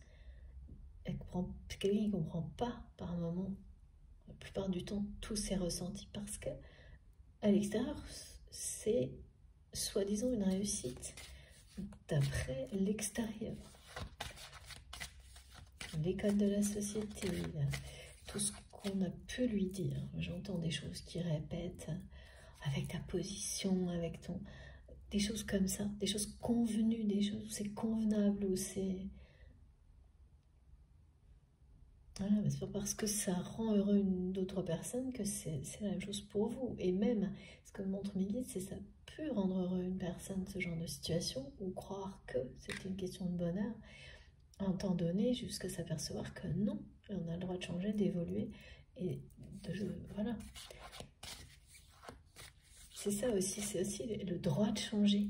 c'est quelqu'un qui ne comprend pas par moment, la plupart du temps, tous ses ressentis parce que à l'extérieur, c'est soi-disant une réussite d'après l'extérieur. Les codes de la société, tout ce qu'on a pu lui dire. J'entends des choses qui répètent avec ta position, avec ton... Des choses comme ça, des choses convenues, des choses où c'est convenable, où c'est... Voilà, mais c'est pas parce que ça rend heureux d'autres personnes que c'est la même chose pour vous. Et même, ce que montre mes guides, c'est ça peut rendre heureux une personne, ce genre de situation, ou croire que c'est une question de bonheur, à un temps donné, jusqu'à s'apercevoir que non, on a le droit de changer, d'évoluer, et voilà. C'est ça aussi, c'est aussi le droit de changer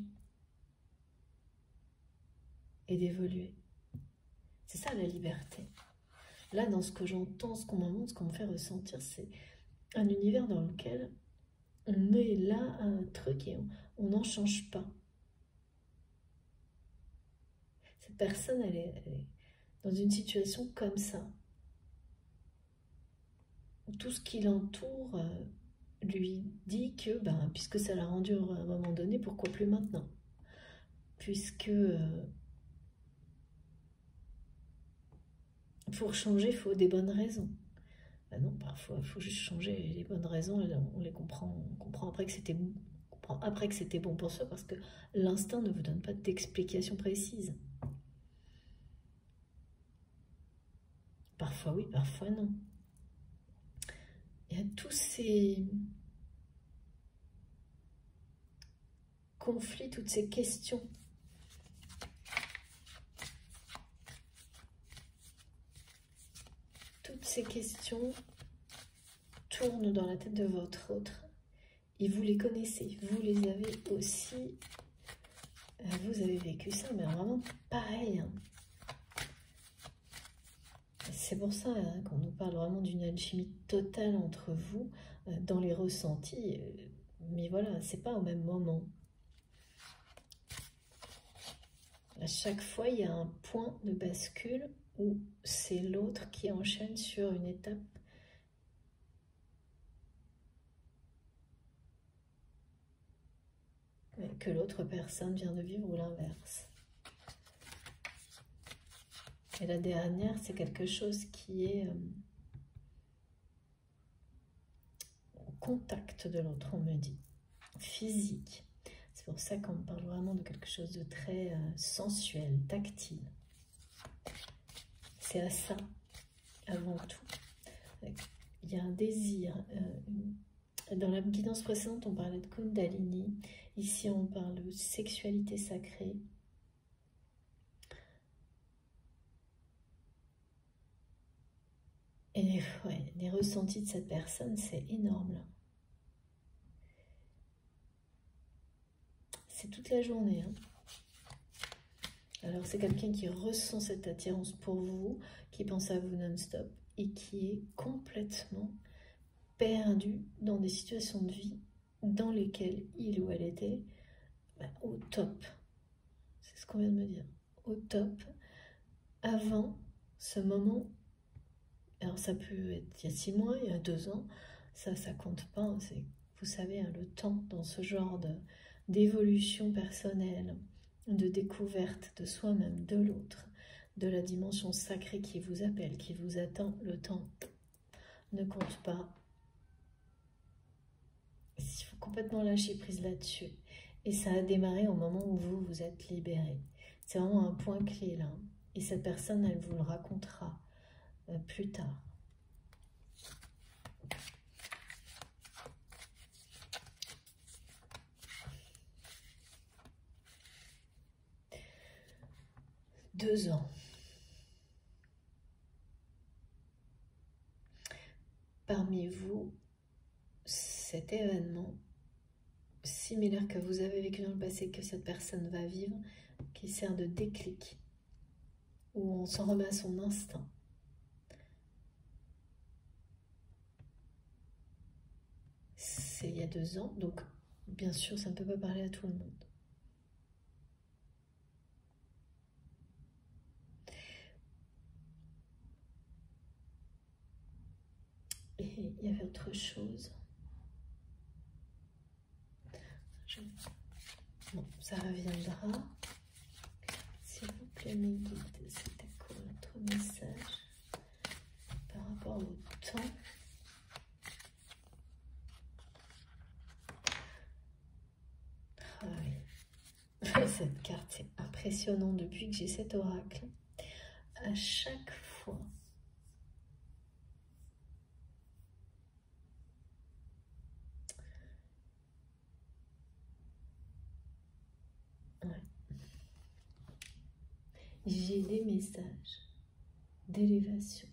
et d'évoluer. C'est ça la liberté. Là, dans ce que j'entends, ce qu'on me montre, ce qu'on me fait ressentir, c'est un univers dans lequel on est là à un truc et on n'en change pas. Cette personne, elle est dans une situation comme ça, où tout ce qui l'entoure lui dit que, puisque ça l'a rendu heureux à un moment donné, pourquoi plus maintenant? Puisque Pour changer, il faut des bonnes raisons. Ben non, parfois, il faut juste changer les bonnes raisons et on les comprend. On comprend après que c'était bon. On comprend après que c'était bon pour soi parce que l'instinct ne vous donne pas d'explication précise. Parfois oui, parfois non. Il y a tous ces conflits, toutes ces questions. Toutes ces questions tournent dans la tête de votre autre. Et vous les connaissez, vous les avez aussi. Vous avez vécu ça, mais vraiment pareil. Hein. C'est pour ça qu'on nous parle vraiment d'une alchimie totale entre vous, dans les ressentis. Mais voilà, c'est pas au même moment. À chaque fois, il y a un point de bascule où c'est l'autre qui enchaîne sur une étape que l'autre personne vient de vivre ou l'inverse. Et la dernière, c'est quelque chose qui est au contact de l'autre, on me dit, physique. C'est pour ça qu'on parle vraiment de quelque chose de très sensuel, tactile. C'est à ça, avant tout. Il y a un désir. Dans la guidance précédente, on parlait de Kundalini. Ici, on parle de sexualité sacrée. Et ouais, les ressentis de cette personne, c'est énorme. C'est toute la journée. Hein. Alors, c'est quelqu'un qui ressent cette attirance pour vous, qui pense à vous non-stop et qui est complètement perdu dans des situations de vie dans lesquelles il ou elle était au top. C'est ce qu'on vient de me dire. Au top. Avant ce moment. Alors ça peut être il y a 6 mois, il y a 2 ans, ça compte pas. Vous savez, hein, le temps dans ce genre d'évolution personnelle, de découverte de soi-même, de l'autre, de la dimension sacrée qui vous appelle, qui vous attend, le temps ne compte pas. Il faut complètement lâcher prise là-dessus. Et ça a démarré au moment où vous vous êtes libéré. C'est vraiment un point clé là. Et cette personne, elle vous le racontera plus tard. Deux ans. Parmi vous, cet événement similaire que vous avez vécu dans le passé, que cette personne va vivre, qui sert de déclic, où on s'en remet à son instinct. C'est il y a 2 ans, donc bien sûr, ça ne peut pas parler à tout le monde. Et il y avait autre chose. Bon, ça reviendra. S'il vous plaît, mes guides, c'était quoi votre message par rapport au temps? Ah oui. Cette carte, c'est impressionnant depuis que j'ai cet oracle. À chaque fois, j'ai des messages d'élévation.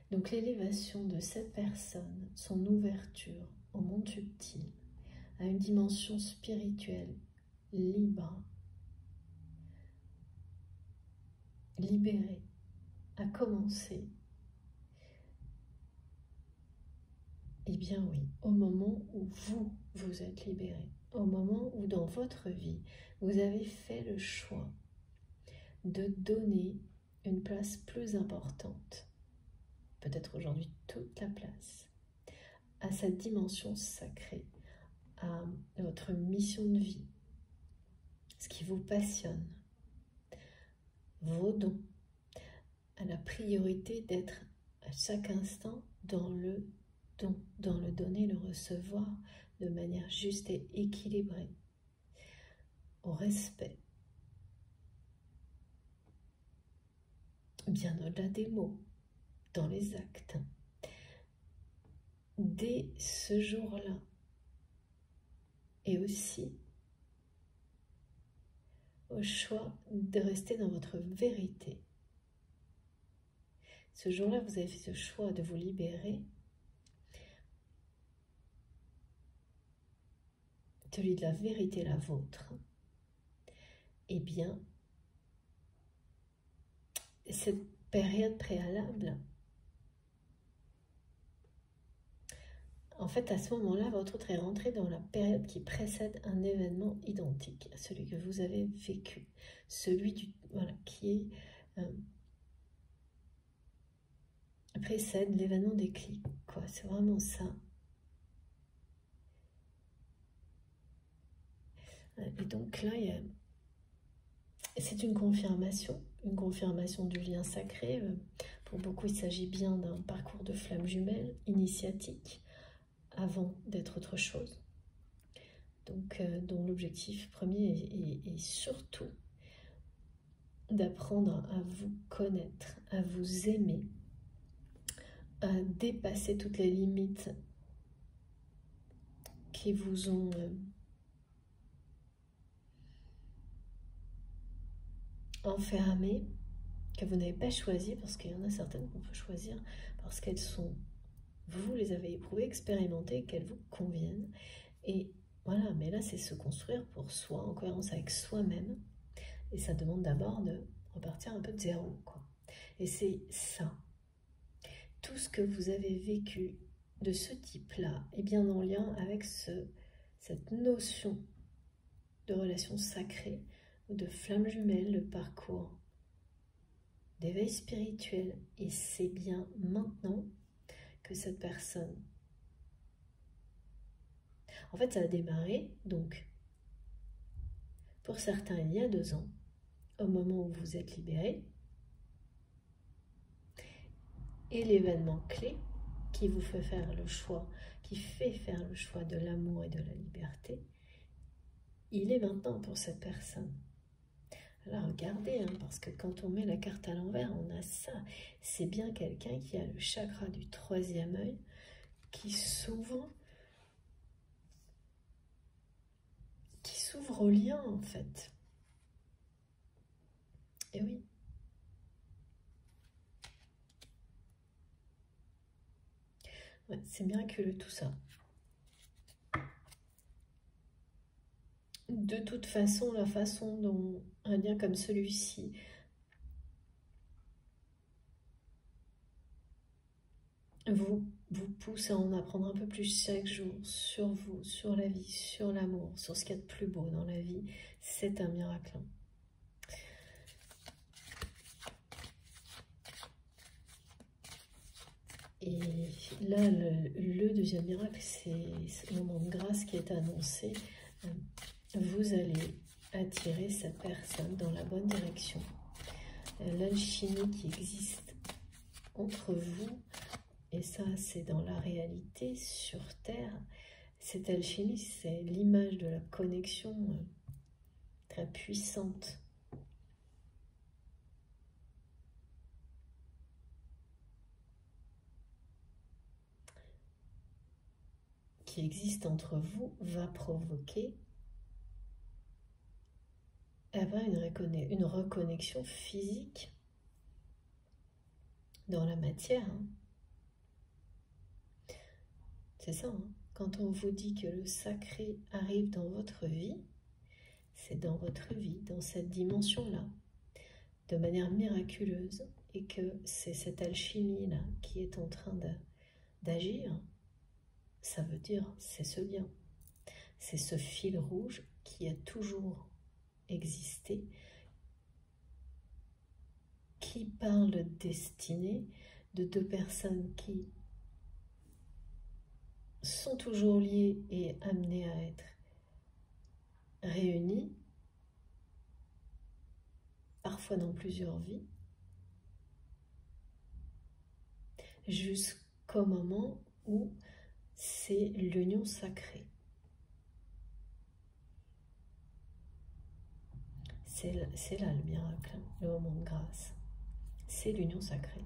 Donc l'élévation de cette personne, son ouverture au monde subtil, à une dimension spirituelle libre, libérée, a commencé. Eh bien oui, au moment où vous êtes libéré, au moment où dans votre vie, vous avez fait le choix de donner une place plus importante, peut-être aujourd'hui toute la place, à cette dimension sacrée, à votre mission de vie, ce qui vous passionne, vos dons, à la priorité d'être à chaque instant dans le don, dans le donner, le recevoir de manière juste et équilibrée, au respect, bien au-delà des mots, dans les actes. Dès ce jour-là, et aussi au choix de rester dans votre vérité. Ce jour-là, vous avez fait ce choix de vous libérer, celui de la vérité, la vôtre. Eh bien, cette période préalable, en fait, à ce moment-là, votre autre est rentré dans la période qui précède un événement identique à celui que vous avez vécu, celui qui précède l'événement déclic, quoi. C'est vraiment ça. Et donc là, c'est une confirmation du lien sacré. Pour beaucoup, il s'agit bien d'un parcours de flamme jumelle initiatique avant d'être autre chose. Donc, dont l'objectif premier est surtout d'apprendre à vous connaître, à vous aimer, à dépasser toutes les limites qui vous ont enfermé, que vous n'avez pas choisi, parce qu'il y en a certaines qu'on peut choisir, parce qu'elles sont, vous les avez éprouvées, expérimentées, qu'elles vous conviennent. Et voilà, mais là c'est se construire pour soi, en cohérence avec soi-même. Et ça demande d'abord de repartir un peu de zéro, quoi. Et c'est ça. Tout ce que vous avez vécu de ce type-là est bien en lien avec cette notion de relation sacrée, ou de flamme jumelle, le parcours d'éveil spirituel. Et c'est bien maintenant que cette personne... En fait, ça a démarré, donc, pour certains, il y a 2 ans, au moment où vous êtes libéré. Et l'événement clé qui vous fait faire le choix, qui fait faire le choix de l'amour et de la liberté, il est maintenant pour cette personne. Alors regardez, hein, parce que quand on met la carte à l'envers, on a ça. C'est bien quelqu'un qui a le chakra du 3e œil, qui s'ouvre au lien, en fait. Et oui. Ouais, c'est miraculeux tout ça. De toute façon, la façon dont un lien comme celui-ci vous pousse à en apprendre un peu plus chaque jour sur vous, sur la vie, sur l'amour, sur ce qu'il y a de plus beau dans la vie, c'est un miracle. Et là, le deuxième miracle, c'est ce moment de grâce qui est annoncé. Vous allez attirer cette personne dans la bonne direction. L'alchimie qui existe entre vous, et ça c'est dans la réalité, sur Terre, cette alchimie, c'est l'image de la connexion très puissante. Qui existe entre vous, va provoquer une reconnexion physique dans la matière. Hein. C'est ça, hein. Quand on vous dit que le sacré arrive dans votre vie, c'est dans votre vie, dans cette dimension-là, de manière miraculeuse, et que c'est cette alchimie-là qui est en train d'agir. Ça veut dire, c'est ce lien, c'est ce fil rouge qui a toujours existé, qui parle de destinée, de 2 personnes qui sont toujours liées et amenées à être réunies parfois dans plusieurs vies, jusqu'au moment où c'est l'union sacrée. C'est là le miracle, hein, le moment de grâce. C'est l'union sacrée.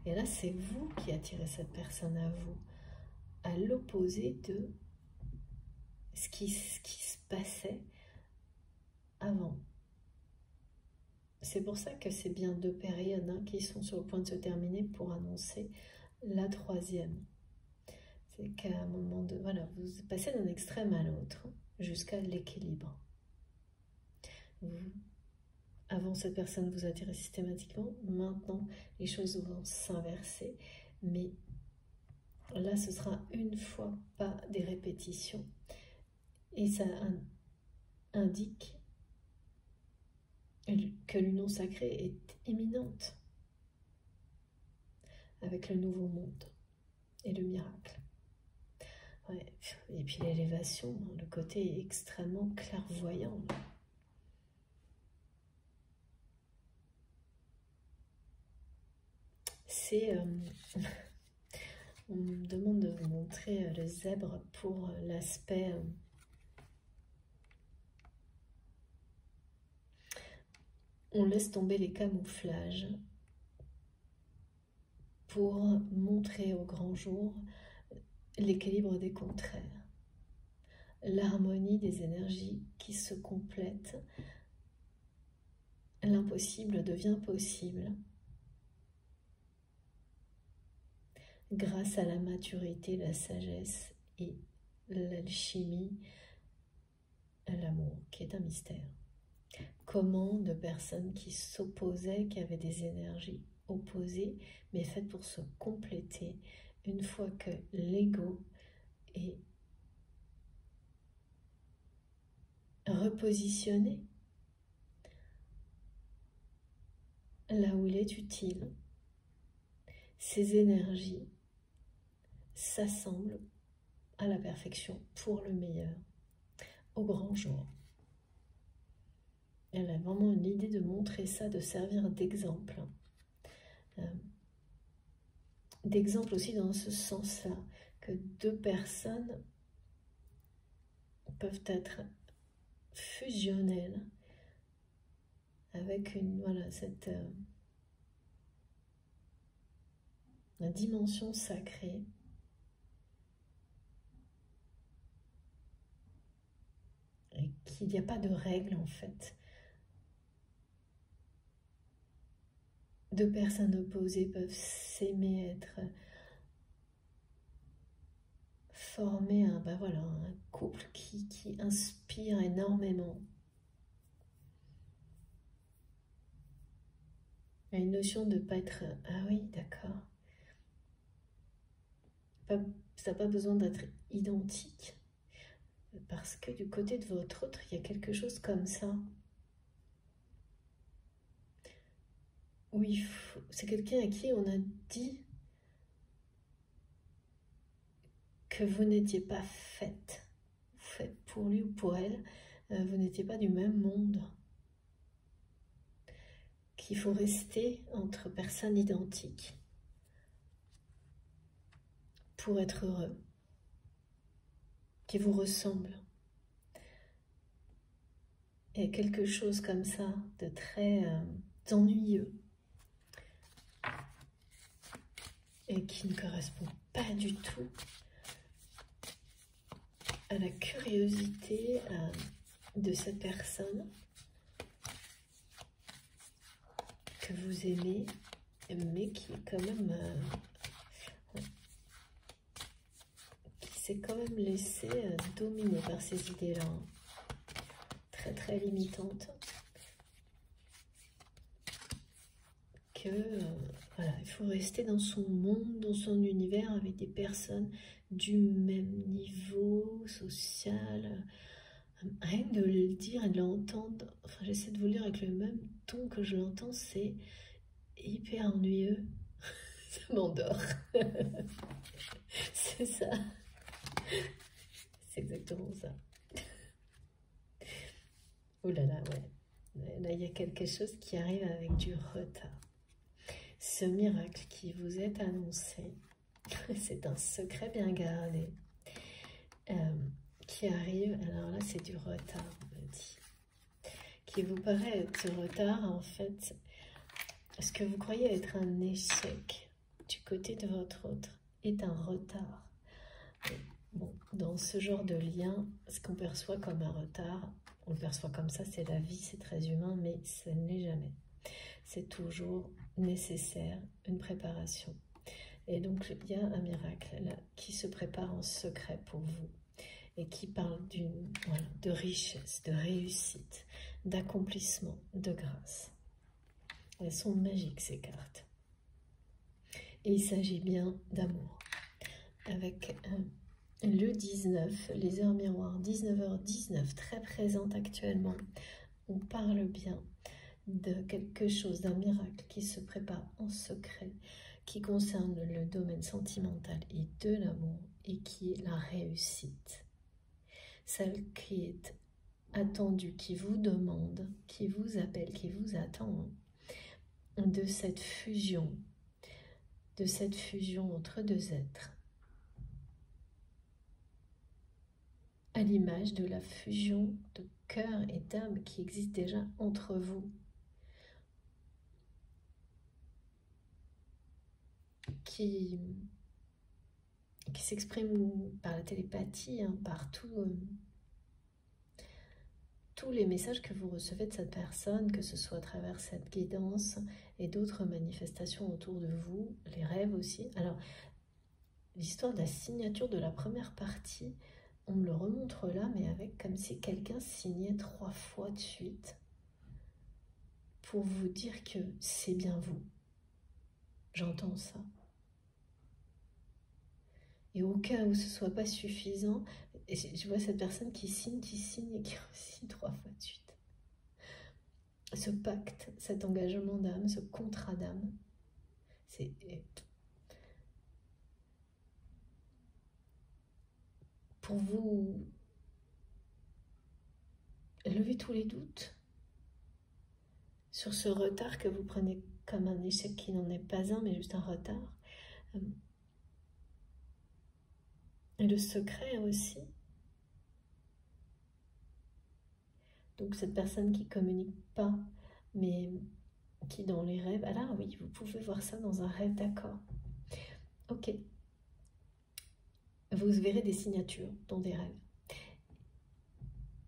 Et là, c'est vous qui attirez cette personne à vous, à l'opposé de ce qui se passait avant. C'est pour ça que c'est bien 2 périodes, hein, qui sont sur le point de se terminer pour annoncer la 3e. C'est qu'à un moment de... Voilà, vous passez d'un extrême à l'autre, jusqu'à l'équilibre. Avant, cette personne vous attirait systématiquement. Maintenant, les choses vont s'inverser. Mais là, ce sera une fois, pas des répétitions. Et ça indique que l'union sacrée est imminente avec le nouveau monde et le miracle. Ouais. Et puis l'élévation, le côté extrêmement clairvoyant. C'est... on me demande de vous montrer le zèbre pour l'aspect... on laisse tomber les camouflages pour montrer au grand jour l'équilibre des contraires, l'harmonie des énergies qui se complètent. L'impossible devient possible grâce à la maturité, la sagesse et l'alchimie, l'amour, qui est un mystère. Comment de personnes qui s'opposaient, qui avaient des énergies opposées, mais faites pour se compléter, une fois que l'ego est repositionné là où il est utile, ces énergies s'assemblent à la perfection pour le meilleur, au grand jour. Elle a vraiment l'idée de montrer ça, de servir d'exemple. D'exemple aussi dans ce sens-là, que 2 personnes peuvent être fusionnelles avec cette dimension sacrée et qu'il n'y a pas de règle en fait. 2 personnes opposées peuvent s'aimer, former un couple qui inspire énormément. Il y a une notion de ne pas être... Ah oui, d'accord. Ça n'a pas besoin d'être identique. Parce que du côté de votre autre, il y a quelque chose comme ça. Oui, c'est quelqu'un à qui on a dit que vous n'étiez pas faite pour lui ou pour elle, vous n'étiez pas du même monde, qu'il faut rester entre personnes identiques pour être heureux, qui vous ressemblent. Et quelque chose comme ça de très ennuyeux et qui ne correspond pas du tout à la curiosité de cette personne que vous aimez, mais qui est quand même qui s'est quand même laissé dominer par ces idées-là, très très limitantes, que il faut rester dans son monde, dans son univers, avec des personnes du même niveau social. Rien que de le dire et de l'entendre, enfin j'essaie de vous le dire avec le même ton que je l'entends, c'est hyper ennuyeux. Ça m'endort. C'est ça. C'est exactement ça. Oh là là, ouais. Là, il y a quelque chose qui arrive avec du retard. Ce miracle qui vous est annoncé, c'est un secret bien gardé, qui arrive, alors là c'est du retard, on me dit, qui vous paraît être du retard, en fait, ce que vous croyez être un échec du côté de votre autre est un retard. Bon, dans ce genre de lien, ce qu'on perçoit comme un retard, on le perçoit comme ça, c'est la vie, c'est très humain, mais ce n'est jamais. C'est toujours nécessaire, une préparation. Et donc, il y a un miracle là qui se prépare en secret pour vous et qui parle voilà, de richesse, de réussite, d'accomplissement, de grâce. Elles sont magiques, ces cartes. Et il s'agit bien d'amour. Avec le 19, les heures miroirs, 19h19, très présente actuellement. On parle bien de quelque chose, d'un miracle qui se prépare en secret, qui concerne le domaine sentimental et de l'amour, et qui est la réussite. Celle qui est attendue, qui vous demande, qui vous appelle, qui vous attend, de cette fusion entre deux êtres, à l'image de la fusion de cœur et d'âme qui existe déjà entre vous, qui s'exprime par la télépathie, hein, par tous les messages que vous recevez de cette personne, que ce soit à travers cette guidance et d'autres manifestations autour de vous, les rêves aussi. Alors, l'histoire de la signature de la première partie, on me le remontre là, mais avec comme si quelqu'un signait 3 fois de suite pour vous dire que c'est bien vous. J'entends ça. Et au cas où ce ne soit pas suffisant, je vois cette personne qui signe et qui re-signe 3 fois de suite. Ce pacte, cet engagement d'âme, ce contrat d'âme, c'est pour vous lever tous les doutes sur ce retard que vous prenez comme un échec qui n'en est pas un, mais juste un retard. Et le secret aussi. Donc cette personne qui ne communique pas, mais qui dans les rêves, ah là oui, vous pouvez voir ça dans un rêve, d'accord. Ok. Vous verrez des signatures dans des rêves.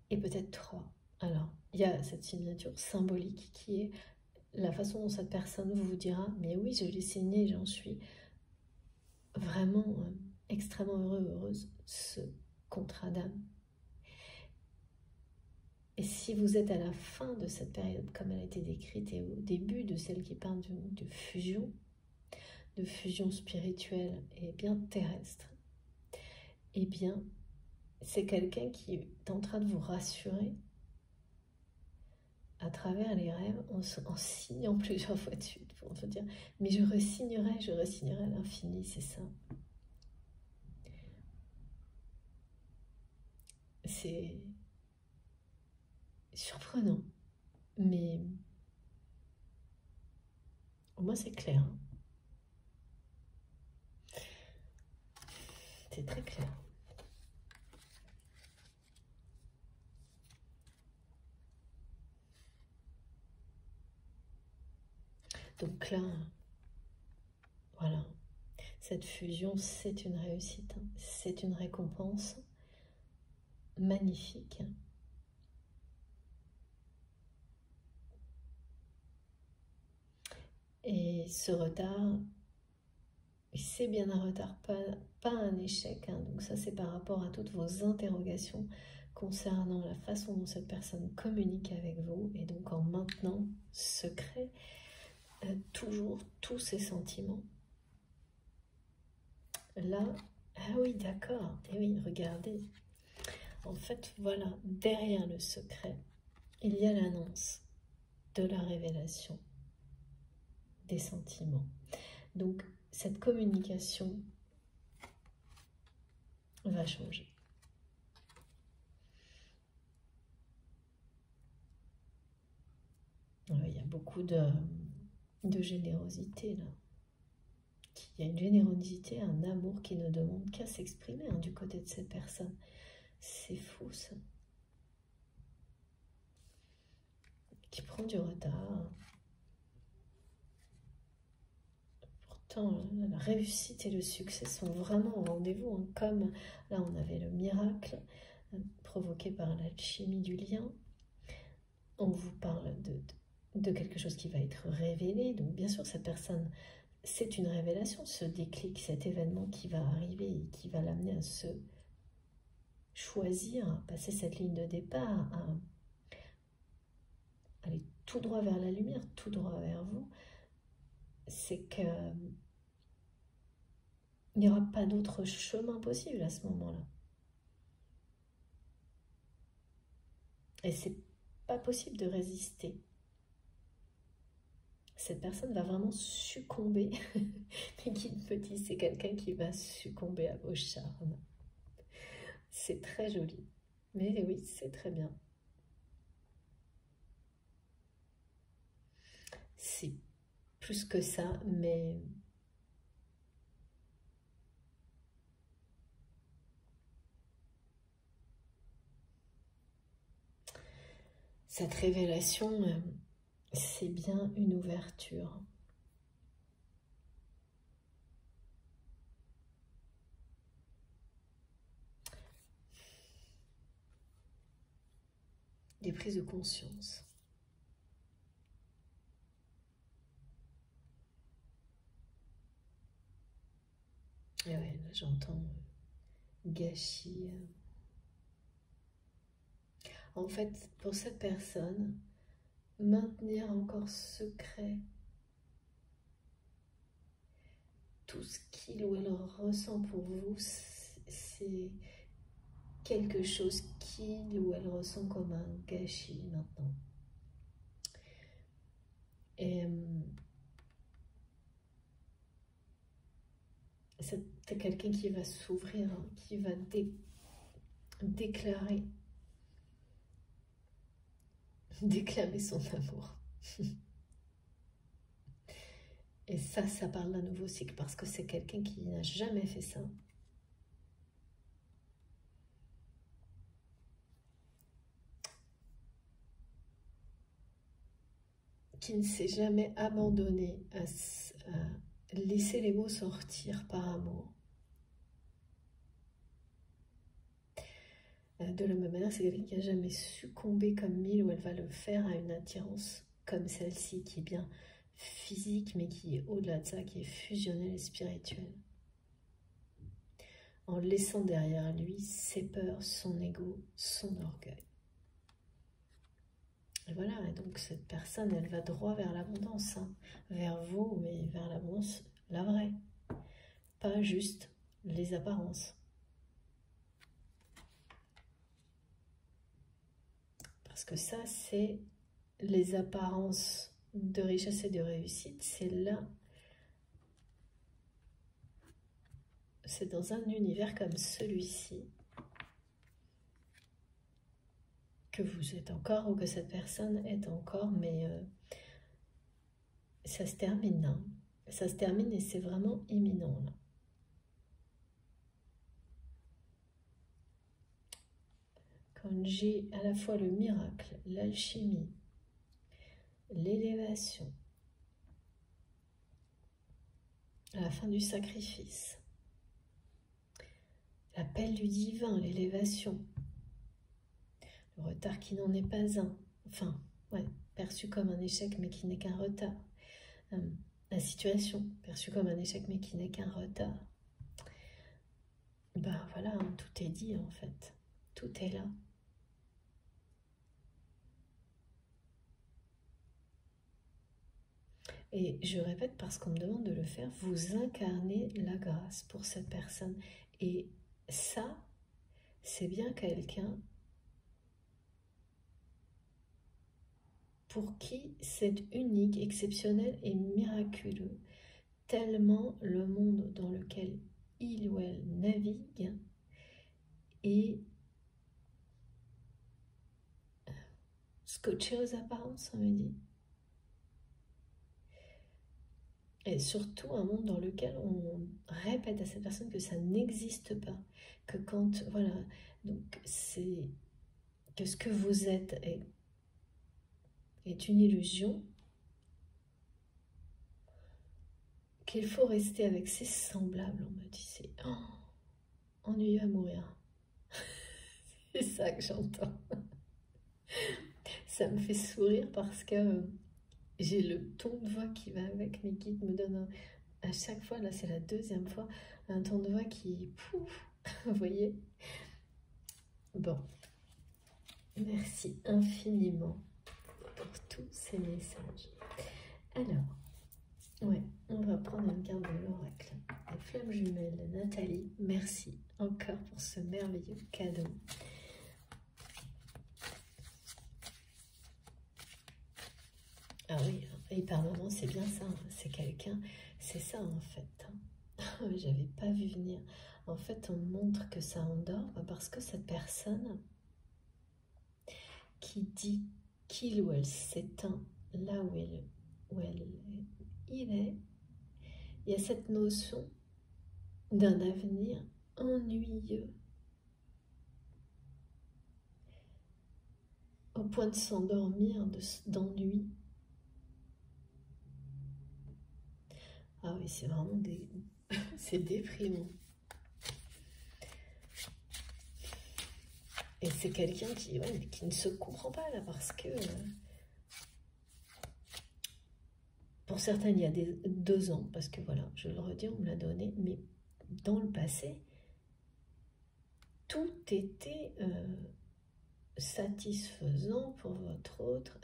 Et peut-être 3. Alors, il y a cette signature symbolique qui est la façon dont cette personne vous dira « Mais oui, je l'ai signé, j'en suis vraiment extrêmement heureuse, ce contrat d'âme. » Et si vous êtes à la fin de cette période, comme elle a été décrite, et au début de celle qui parle de fusion spirituelle et bien terrestre, eh bien, c'est quelqu'un qui est en train de vous rassurer à travers les rêves, en signant plusieurs fois de suite, pour te dire, mais je re-signerai à l'infini, c'est ça. C'est surprenant, mais au moins c'est clair. C'est très clair. Donc là, voilà, cette fusion, c'est une réussite, hein. C'est une récompense magnifique. Et ce retard, c'est bien un retard, pas un échec, hein. Donc ça, c'est par rapport à toutes vos interrogations concernant la façon dont cette personne communique avec vous, et donc en maintenant secret toujours tous ses sentiments. Là, ah oui, d'accord, et oui, regardez. En fait, voilà, derrière le secret, il y a l'annonce de la révélation des sentiments. Donc, cette communication va changer. beaucoup de générosité là. Il y a une générosité, un amour qui ne demande qu'à s'exprimer hein, du côté de cette personne. C'est fou ça. Qui prend du retard. Pourtant, la réussite et le succès sont vraiment au rendez-vous. Hein. Comme là, on avait le miracle provoqué par l'alchimie du lien. On vous parle de quelque chose qui va être révélé. Donc bien sûr, cette personne, c'est une révélation, ce déclic, cet événement qui va arriver et qui va l'amener à se choisir, à passer cette ligne de départ, à aller tout droit vers la lumière, tout droit vers vous. C'est que il n'y aura pas d'autre chemin possible à ce moment-là. Et c'est pas possible de résister. Cette personne va vraiment succomber. Mais qui me dit, c'est quelqu'un qui va succomber à vos charmes. C'est très joli. Mais oui, c'est très bien. C'est plus que ça, mais cette révélation, c'est bien une ouverture. Des prises de conscience. Et ouais, là j'entends gâchis. En fait, pour cette personne, maintenir encore secret tout ce qu'il ou elle ressent pour vous, c'est quelque chose qu'il ou elle ressent comme un gâchis maintenant. Et c'est quelqu'un qui va s'ouvrir, hein, qui va déclamer son amour. Et ça parle d'un nouveau cycle parce que c'est quelqu'un qui n'a jamais fait ça. Qui ne s'est jamais abandonné à laisser les mots sortir par amour. De la même manière, c'est quelqu'un qui n'a jamais succombé comme il ou elle va le faire à une attirance comme celle-ci, qui est bien physique, mais qui est au-delà de ça, qui est fusionnelle et spirituelle. En laissant derrière lui ses peurs, son ego, son orgueil. Et voilà, et donc cette personne, elle va droit vers l'abondance, hein, vers vous, mais vers l'abondance, la vraie. Pas juste les apparences. Parce que ça, c'est les apparences de richesse et de réussite, c'est là, c'est dans un univers comme celui-ci que vous êtes encore ou que cette personne est encore, mais ça se termine, hein. Ça se termine et c'est vraiment imminent là. Quand j'ai à la fois le miracle, l'alchimie, l'élévation, la fin du sacrifice, l'appel du divin, l'élévation, le retard qui n'en est pas un, enfin, ouais, perçu comme un échec mais qui n'est qu'un retard, la situation perçue comme un échec mais qui n'est qu'un retard. Ben voilà, hein, tout est dit en fait, tout est là. Et je répète parce qu'on me demande de le faire, vous incarnez la grâce pour cette personne. Et ça, c'est bien quelqu'un pour qui c'est unique, exceptionnel et miraculeux. Tellement le monde dans lequel il ou elle navigue est scotché aux apparences, on me dit. Et surtout un monde dans lequel on répète à cette personne que ça n'existe pas. Que quand, voilà, donc c'est que ce que vous êtes est une illusion, qu'il faut rester avec ses semblables, on me dit, c'est ennuyeux à mourir. C'est ça que j'entends. Ça me fait sourire parce que j'ai le ton de voix qui va avec, mes guides me donnent à chaque fois, là c'est la deuxième fois, un ton de voix qui, pouf, vous voyez. Bon, merci infiniment pour tous ces messages. Alors, ouais, on va prendre une carte de l'oracle. Les flammes jumelles, Nathalie, merci encore pour ce merveilleux cadeau. Ah oui, et par moments c'est bien ça, hein. C'est quelqu'un, c'est ça en fait. J'avais pas vu venir. En fait, on montre que ça endort parce que cette personne qui dit qu'il ou elle s'éteint là où il est, il y a cette notion d'un avenir ennuyeux au point de s'endormir d'ennui. Ah oui, c'est vraiment c'est déprimant. Et c'est quelqu'un qui ne se comprend pas là parce que pour certains il y a 2 ans, parce que voilà, je le redis, on me l'a donné, mais dans le passé, tout était satisfaisant pour votre autre,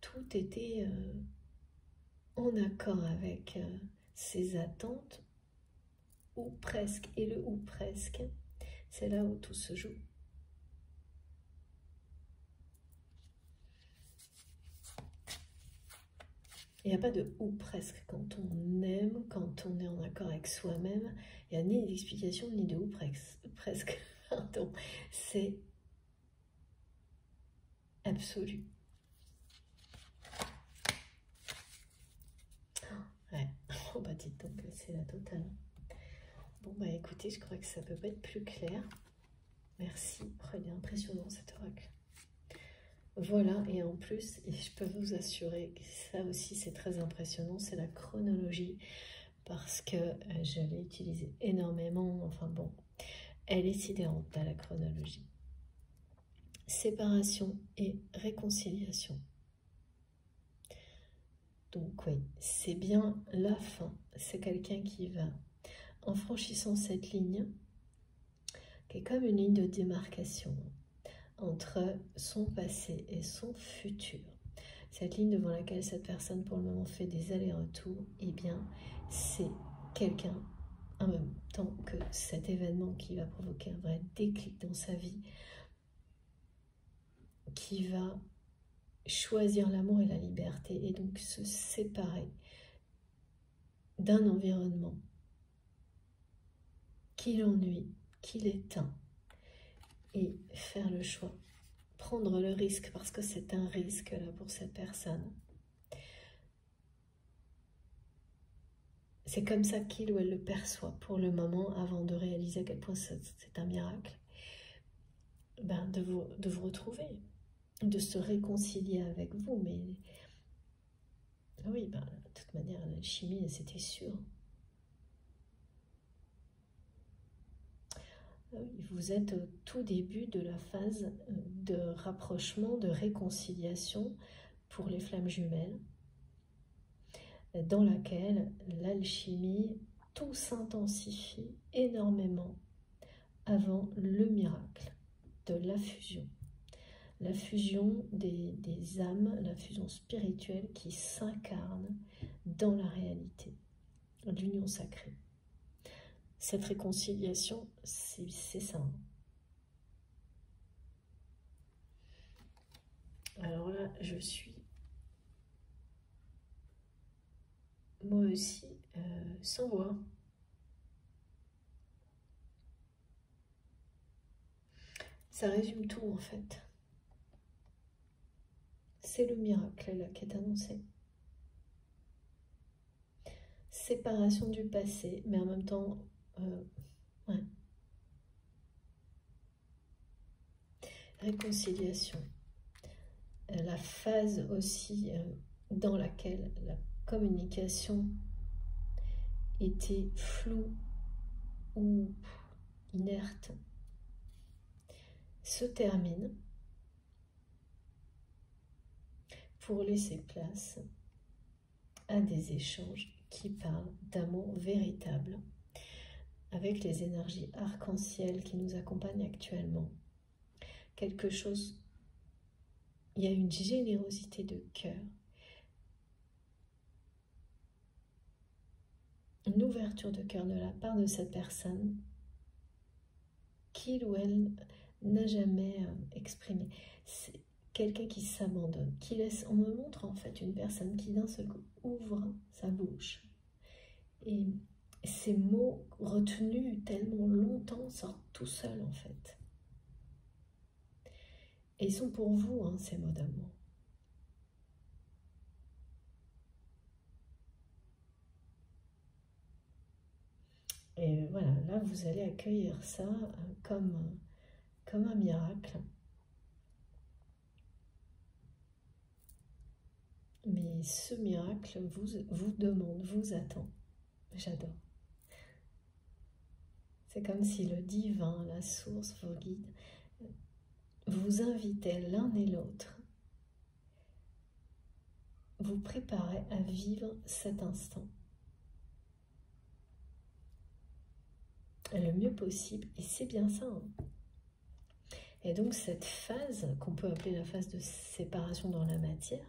tout était en accord avec ses attentes, ou presque, et le ou presque, c'est là où tout se joue. Il n'y a pas de ou presque quand on aime, quand on est en accord avec soi-même. Il n'y a ni d'explication ni de ou presque. Pardon. C'est absolu. Ouais, oh bah dites donc, c'est la totale. Bon bah écoutez, je crois que ça peut pas être plus clair. Merci, il est impressionnant cet oracle. Voilà, et en plus, et je peux vous assurer que ça aussi c'est très impressionnant, c'est la chronologie, parce que je l'ai utilisée énormément, enfin bon, elle est sidérante à la chronologie. Séparation et réconciliation. Donc oui, c'est bien la fin, c'est quelqu'un qui va, en franchissant cette ligne, qui est comme une ligne de démarcation entre son passé et son futur. Cette ligne devant laquelle cette personne pour le moment fait des allers-retours, eh bien c'est quelqu'un en même temps que cet événement qui va provoquer un vrai déclic dans sa vie, qui va choisir l'amour et la liberté et donc se séparer d'un environnement qui l'ennuie, qui l'éteint, et faire le choix, prendre le risque, parce que c'est un risque là pour cette personne. C'est comme ça qu'il ou elle le perçoit pour le moment, avant de réaliser à quel point c'est un miracle. Ben, de vous retrouver, de se réconcilier avec vous, mais oui, ben, de toute manière, l'alchimie, c'était sûr. Vous êtes au tout début de la phase de rapprochement, de réconciliation pour les flammes jumelles, dans laquelle l'alchimie, tout s'intensifie énormément avant le miracle de la fusion. La fusion des âmes, la fusion spirituelle qui s'incarne dans la réalité, l'union sacrée. Cette réconciliation, c'est ça. Alors là, je suis, moi aussi, sans voix. Ça résume tout, en fait. C'est le miracle, là, qui est annoncé. séparation du passé, mais en même temps, ouais. Réconciliation. La phase aussi dans laquelle la communication était floue ou inerte se termine pour laisser place à des échanges qui parlent d'amour véritable avec les énergies arc-en-ciel qui nous accompagnent actuellement. Quelque chose, il y a une générosité de cœur, une ouverture de cœur de la part de cette personne qu'il ou elle n'a jamais exprimé. C'est quelqu'un qui s'abandonne, qui laisse. On me montre en fait une personne qui d'un seul coup ouvre sa bouche et ces mots retenus tellement longtemps sortent tout seuls en fait. Et ils sont pour vous, hein, ces mots d'amour. Et voilà, là vous allez accueillir ça comme un miracle. Mais ce miracle vous demande, vous attend. J'adore. C'est comme si le divin, la source, vos guides, vous invitait l'un et l'autre, vous préparez à vivre cet instant le mieux possible, et c'est bien ça. Hein. Et donc cette phase, qu'on peut appeler la phase de séparation dans la matière,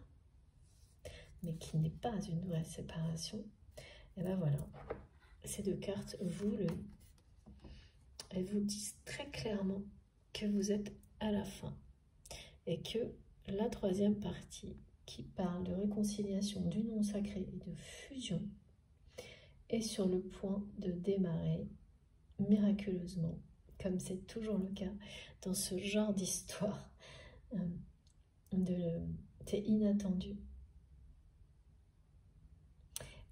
mais qui n'est pas une vraie séparation, et ben voilà, ces deux cartes elles vous disent très clairement que vous êtes à la fin, et que la troisième partie, qui parle de réconciliation, d'union sacrée et de fusion, est sur le point de démarrer miraculeusement, comme c'est toujours le cas dans ce genre d'histoire. C'est inattendu.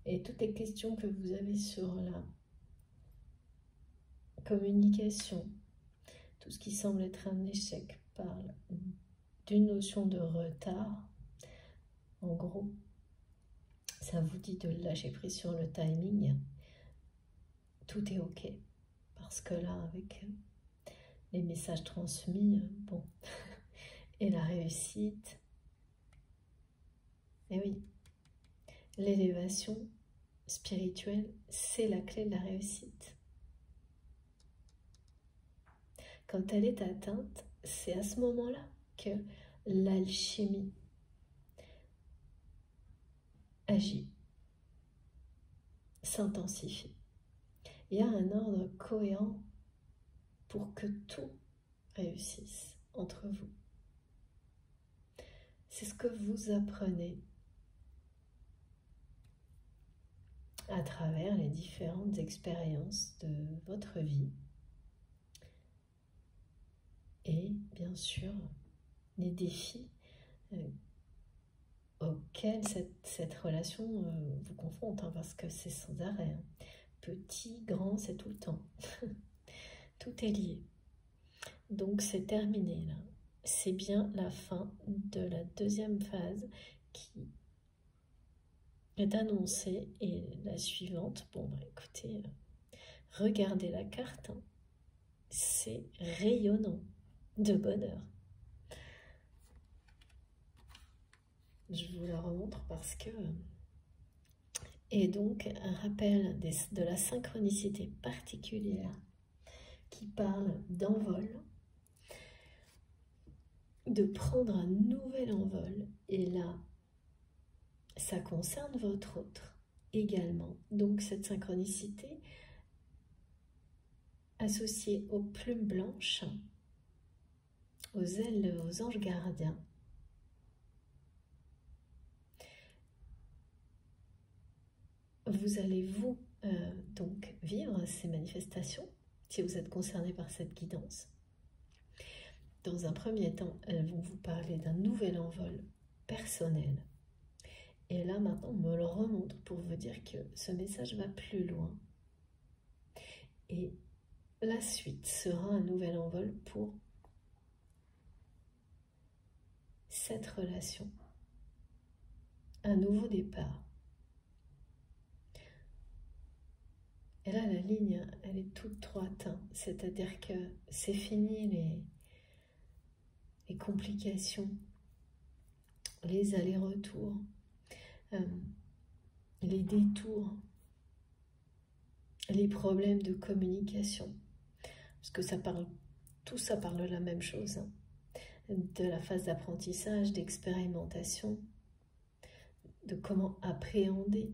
Et toutes les questions que vous avez sur la communication, tout ce qui semble être un échec, parle d'une notion de retard. En gros, ça vous dit de lâcher prise sur le timing. Tout est ok. Parce que là, avec les messages transmis, bon, et la réussite, et oui, l'élévation spirituelle, c'est la clé de la réussite. Quand elle est atteinte, c'est à ce moment-là que l'alchimie agit, s'intensifie. Il y a un ordre cohérent pour que tout réussisse entre vous. C'est ce que vous apprenez à travers les différentes expériences de votre vie et bien sûr les défis auxquels cette relation vous confronte, hein, parce que c'est sans arrêt. Hein. Petit, grand, c'est tout le temps. Tout est lié. Donc c'est terminé là. C'est bien la fin de la deuxième phase qui est annoncée, et la suivante, bon bah écoutez, regardez la carte, hein. C'est rayonnant de bonheur. Je vous la remontre parce que... Et donc un rappel de la synchronicité particulière qui parle d'envol, de prendre un nouvel envol, et là ça concerne votre autre également. Donc cette synchronicité associée aux plumes blanches, aux ailes, aux anges gardiens, vous allez donc vivre ces manifestations si vous êtes concerné par cette guidance. Dans un premier temps, elles vont vous parler d'un nouvel envol personnel Et là, maintenant, on me le remontre pour vous dire que ce message va plus loin. Et la suite sera un nouvel envol pour cette relation. Un nouveau départ. Et là, la ligne, elle est toute droite. C'est-à-dire que c'est fini les complications, les allers-retours, les détours, les problèmes de communication. Parce que tout ça parle de la même chose. De la phase d'apprentissage, d'expérimentation, de comment appréhender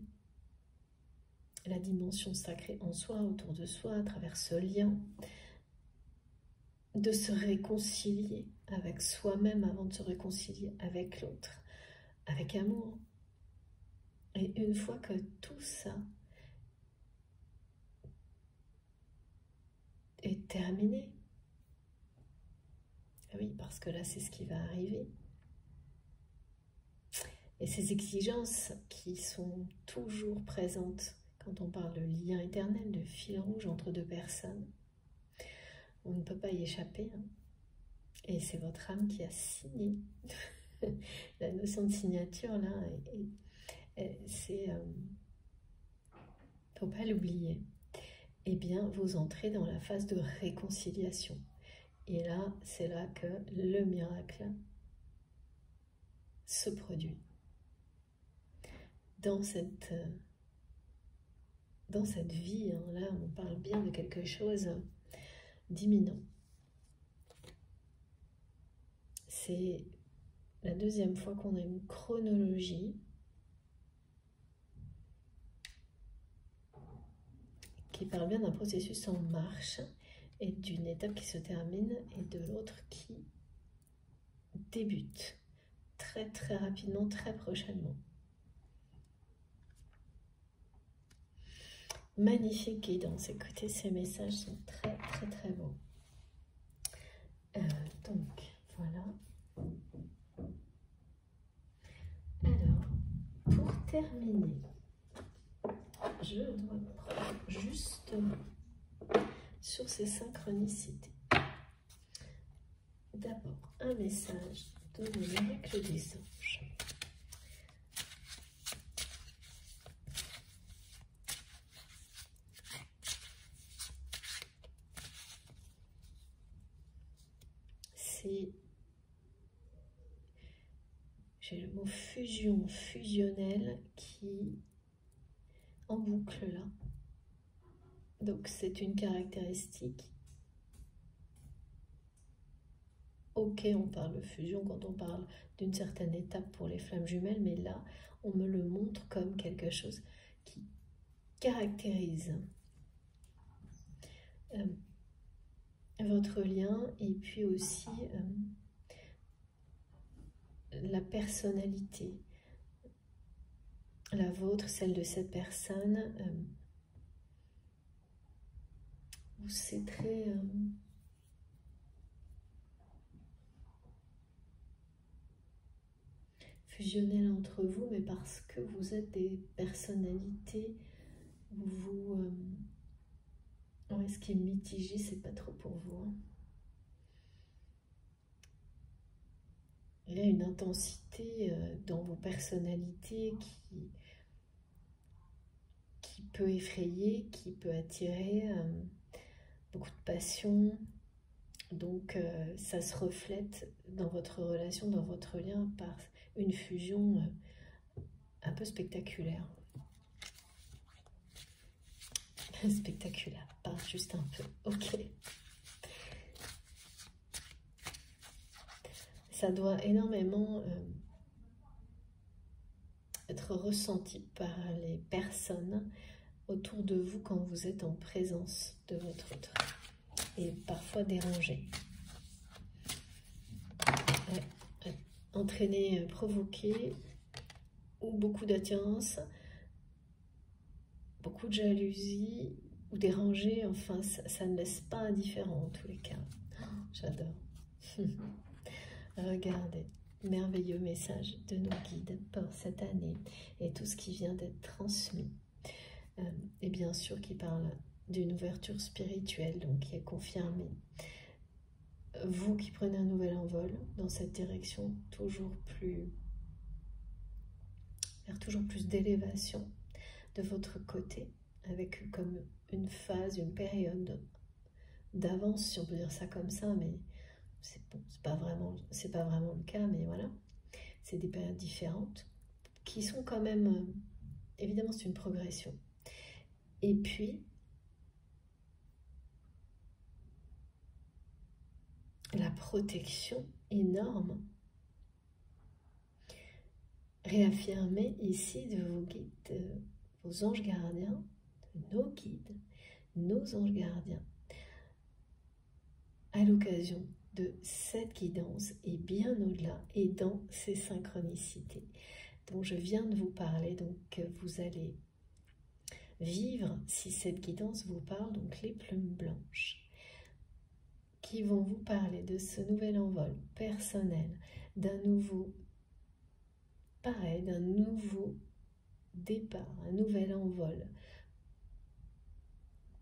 la dimension sacrée en soi, autour de soi, à travers ce lien, de se réconcilier avec soi-même avant de se réconcilier avec l'autre, avec amour. Et une fois que tout ça est terminé, oui, parce que là, c'est ce qui va arriver. Et ces exigences qui sont toujours présentes quand on parle de lien éternel, de fil rouge entre deux personnes, on ne peut pas y échapper. Et c'est votre âme qui a signé. La notion de signature, là, c'est... faut pas l'oublier. Eh bien, vous entrez dans la phase de réconciliation. Et là, c'est là que le miracle se produit. Dans cette vie, là, on parle bien de quelque chose d'imminent. C'est la deuxième fois qu'on a une chronologie qui parle bien d'un processus en marche et d'une étape qui se termine et de l'autre qui débute très très rapidement, très prochainement. Magnifique guidance, écoutez, ces messages sont très très très beaux. Donc voilà. Alors, pour terminer, je dois prendre justement sur ces synchronicités. D'abord, un message de l'oracle des anges. J'ai le mot fusion, fusionnel qui en boucle là. Donc c'est une caractéristique. Ok, on parle de fusion quand on parle d'une certaine étape pour les flammes jumelles, mais là on me le montre comme quelque chose qui caractérise votre lien et puis aussi la personnalité, la vôtre, celle de cette personne, où c'est très fusionnel entre vous, mais parce que vous êtes des personnalités où vous... ce qui est mitigé, c'est pas trop pour vous. Hein. Il y a une intensité dans vos personnalités qui peut effrayer, qui peut attirer beaucoup de passion. Donc ça se reflète dans votre relation, dans votre lien par une fusion un peu spectaculaire. Spectaculaire, pas juste un peu, ok. Ça doit énormément être ressenti par les personnes autour de vous quand vous êtes en présence de votre autre et parfois dérangé. Entraîné, provoqué ou beaucoup d'attirance, beaucoup de jalousie ou dérangé, enfin ça ne laisse pas indifférent en tous les cas. J'adore. Regardez. merveilleux message de nos guides pour cette année et tout ce qui vient d'être transmis. Et bien sûr qui parle d'une ouverture spirituelle, donc qui est confirmée. Vous qui prenez un nouvel envol dans cette direction, vers toujours plus d'élévation de votre côté, avec comme une phase, une période d'avance, si on peut dire ça comme ça, mais c'est pas vraiment le cas, mais voilà, c'est des périodes différentes qui sont quand même, évidemment c'est une progression. Et puis, la protection énorme réaffirmée ici de vos guides, de vos anges gardiens, de nos guides, nos anges gardiens, à l'occasion de cette guidance et bien au-delà et dans ces synchronicités dont je viens de vous parler, donc vous allez vivre, si cette guidance vous parle, donc les plumes blanches qui vont vous parler de ce nouvel envol personnel, d'un nouveau départ, un nouvel envol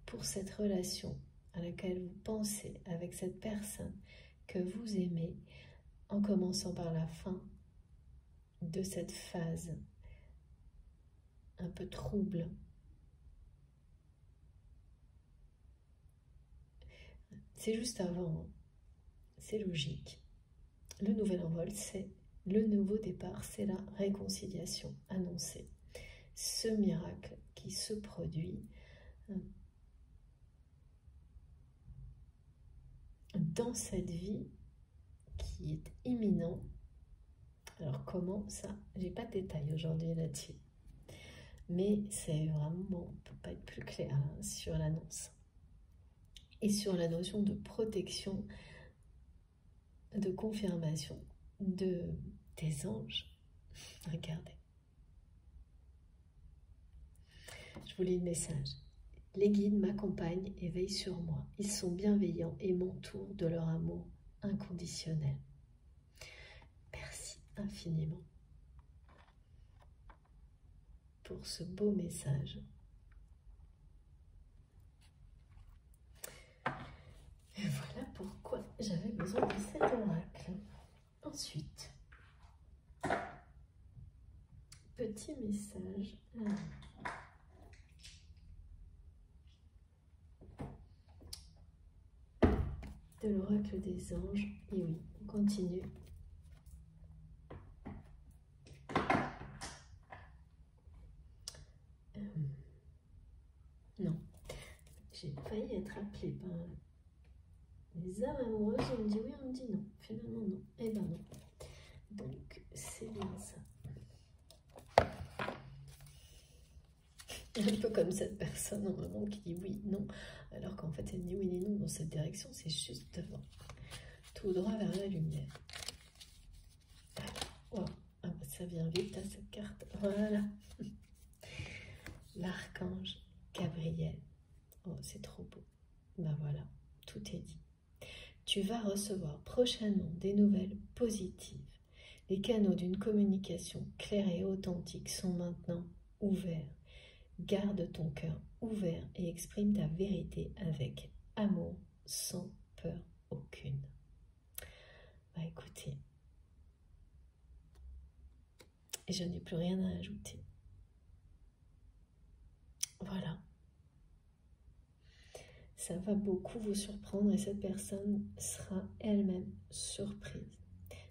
pour cette relation à laquelle vous pensez avec cette personne que vous aimez, en commençant par la fin de cette phase un peu trouble. C'est juste avant, c'est logique. Le nouvel envol, c'est le nouveau départ, c'est la réconciliation annoncée. Ce miracle qui se produit dans cette vie qui est imminent. Alors comment ça? J'ai pas de détails aujourd'hui là-dessus. Mais c'est vraiment, on ne peut pas être plus clair hein, sur l'annonce. Et sur la notion de protection, de confirmation des anges. Regardez. Je vous lis le message. Les guides m'accompagnent et veillent sur moi. Ils sont bienveillants et m'entourent de leur amour inconditionnel. Merci infiniment pour ce beau message. Et voilà pourquoi j'avais besoin de cet oracle. Ensuite, petit message. De l'oracle des anges. Et oui, on continue. Non, j'ai failli être appelée par les âmes amoureuses. On me dit oui, on me dit non. Finalement, non. Eh ben non. Donc, c'est bien ça. Un peu comme cette personne en moment qui dit oui, non, alors qu'en fait elle dit oui et non dans cette direction, c'est juste devant, tout droit vers la lumière. Oh, ah bah ça vient vite à cette carte, voilà. L'archange Gabriel, oh c'est trop beau, ben voilà, tout est dit. Tu vas recevoir prochainement des nouvelles positives. Les canaux d'une communication claire et authentique sont maintenant ouverts. Garde ton cœur ouvert et exprime ta vérité avec amour, sans peur aucune. Bah écoutez, je n'ai plus rien à ajouter. Voilà. Ça va beaucoup vous surprendre et cette personne sera elle-même surprise.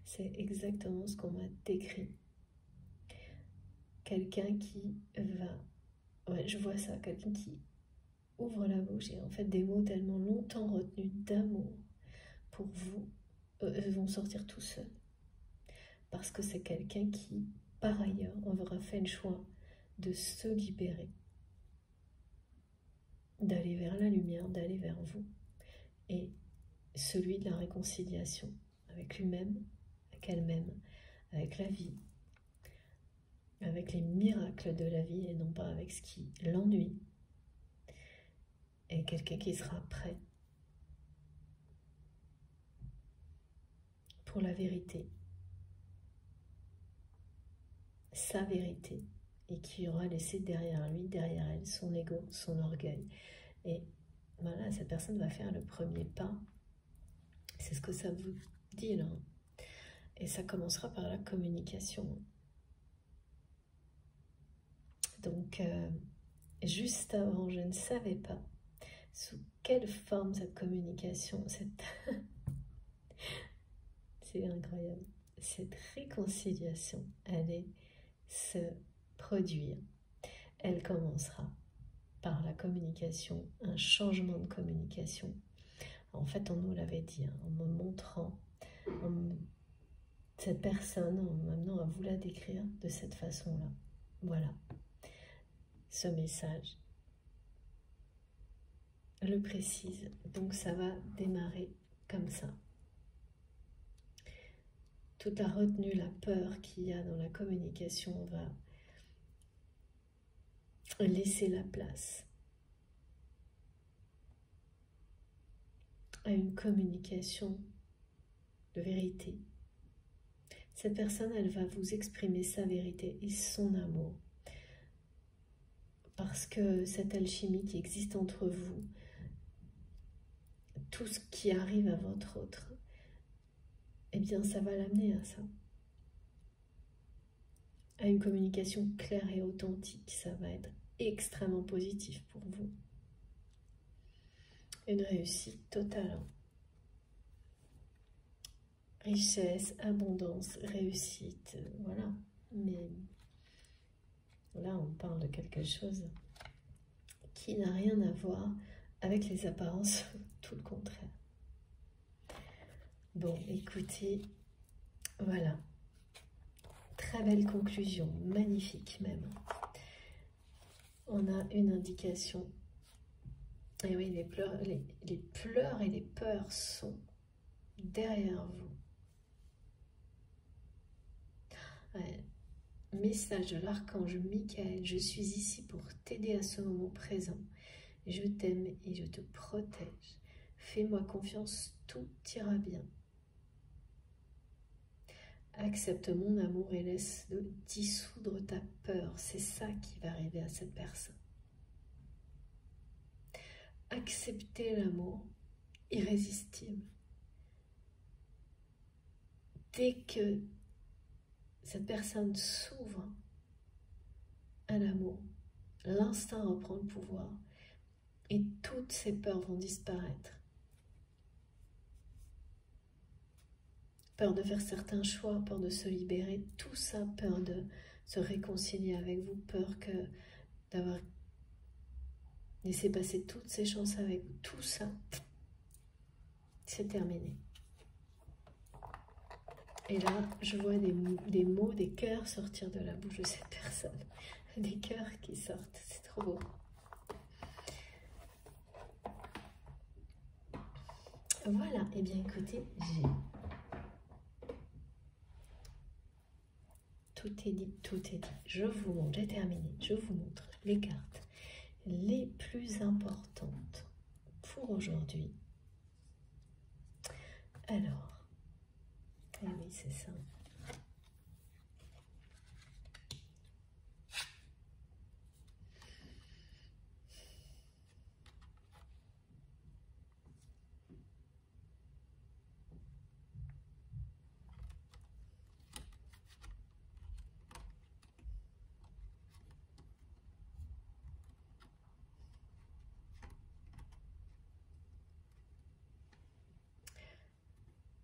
C'est exactement ce qu'on m'a décrit. Quelqu'un qui va... Ouais, je vois ça, quelqu'un qui ouvre la bouche et en fait des mots tellement longtemps retenus d'amour pour vous vont sortir tout seuls. Parce que c'est quelqu'un qui, par ailleurs, aura fait le choix de se libérer, d'aller vers la lumière, d'aller vers vous. Et celui de la réconciliation avec lui-même, avec elle-même, avec la vie, avec les miracles de la vie et non pas avec ce qui l'ennuie. Et quelqu'un qui sera prêt pour la vérité, sa vérité et qui aura laissé derrière lui, derrière elle, son ego, son orgueil. Et voilà, cette personne va faire le premier pas. C'est ce que ça vous dit là. Et ça commencera par la communication. Donc, juste avant, je ne savais pas sous quelle forme cette communication, c'est incroyable, cette réconciliation allait se produire. Elle commencera par la communication, un changement de communication. En fait, on nous l'avait dit, hein, en me montrant cette personne, en m'amenant à vous la décrire de cette façon-là. Voilà, ce message le précise. Donc ça va démarrer comme ça. Toute la retenue, la peur qu'il y a dans la communication va laisser la place à une communication de vérité. Cette personne, elle va vous exprimer sa vérité et son amour. Parce que cette alchimie qui existe entre vous, tout ce qui arrive à votre autre, eh bien ça va l'amener à ça. À une communication claire et authentique, ça va être extrêmement positif pour vous. Une réussite totale. Richesse, abondance, réussite, voilà. Mais là, on parle de quelque chose qui n'a rien à voir avec les apparences, tout le contraire. Bon, écoutez, voilà. Très belle conclusion, magnifique même. On a une indication. Et oui, les pleurs et les peurs sont derrière vous. Ouais. Message de l'archange Michael, je suis ici pour t'aider à ce moment présent. Je t'aime et je te protège. Fais-moi confiance, tout ira bien. Accepte mon amour et laisse dissoudre ta peur. C'est ça qui va arriver à cette personne. Accepter l'amour irrésistible. Dès que cette personne s'ouvre à l'amour, l'instinct reprend le pouvoir et toutes ces peurs vont disparaître. Peur de faire certains choix, peur de se libérer, tout ça, peur de se réconcilier avec vous, peur d'avoir laissé passer toutes ces chances avec vous, tout ça, c'est terminé. Et là, je vois des mots, des cœurs sortir de la bouche de cette personne. Des cœurs qui sortent, c'est trop beau. Voilà, et bien écoutez, tout est dit, tout est dit. Je vous montre, j'ai terminé, je vous montre les cartes les plus importantes pour aujourd'hui. Alors, eh oui, c'est ça.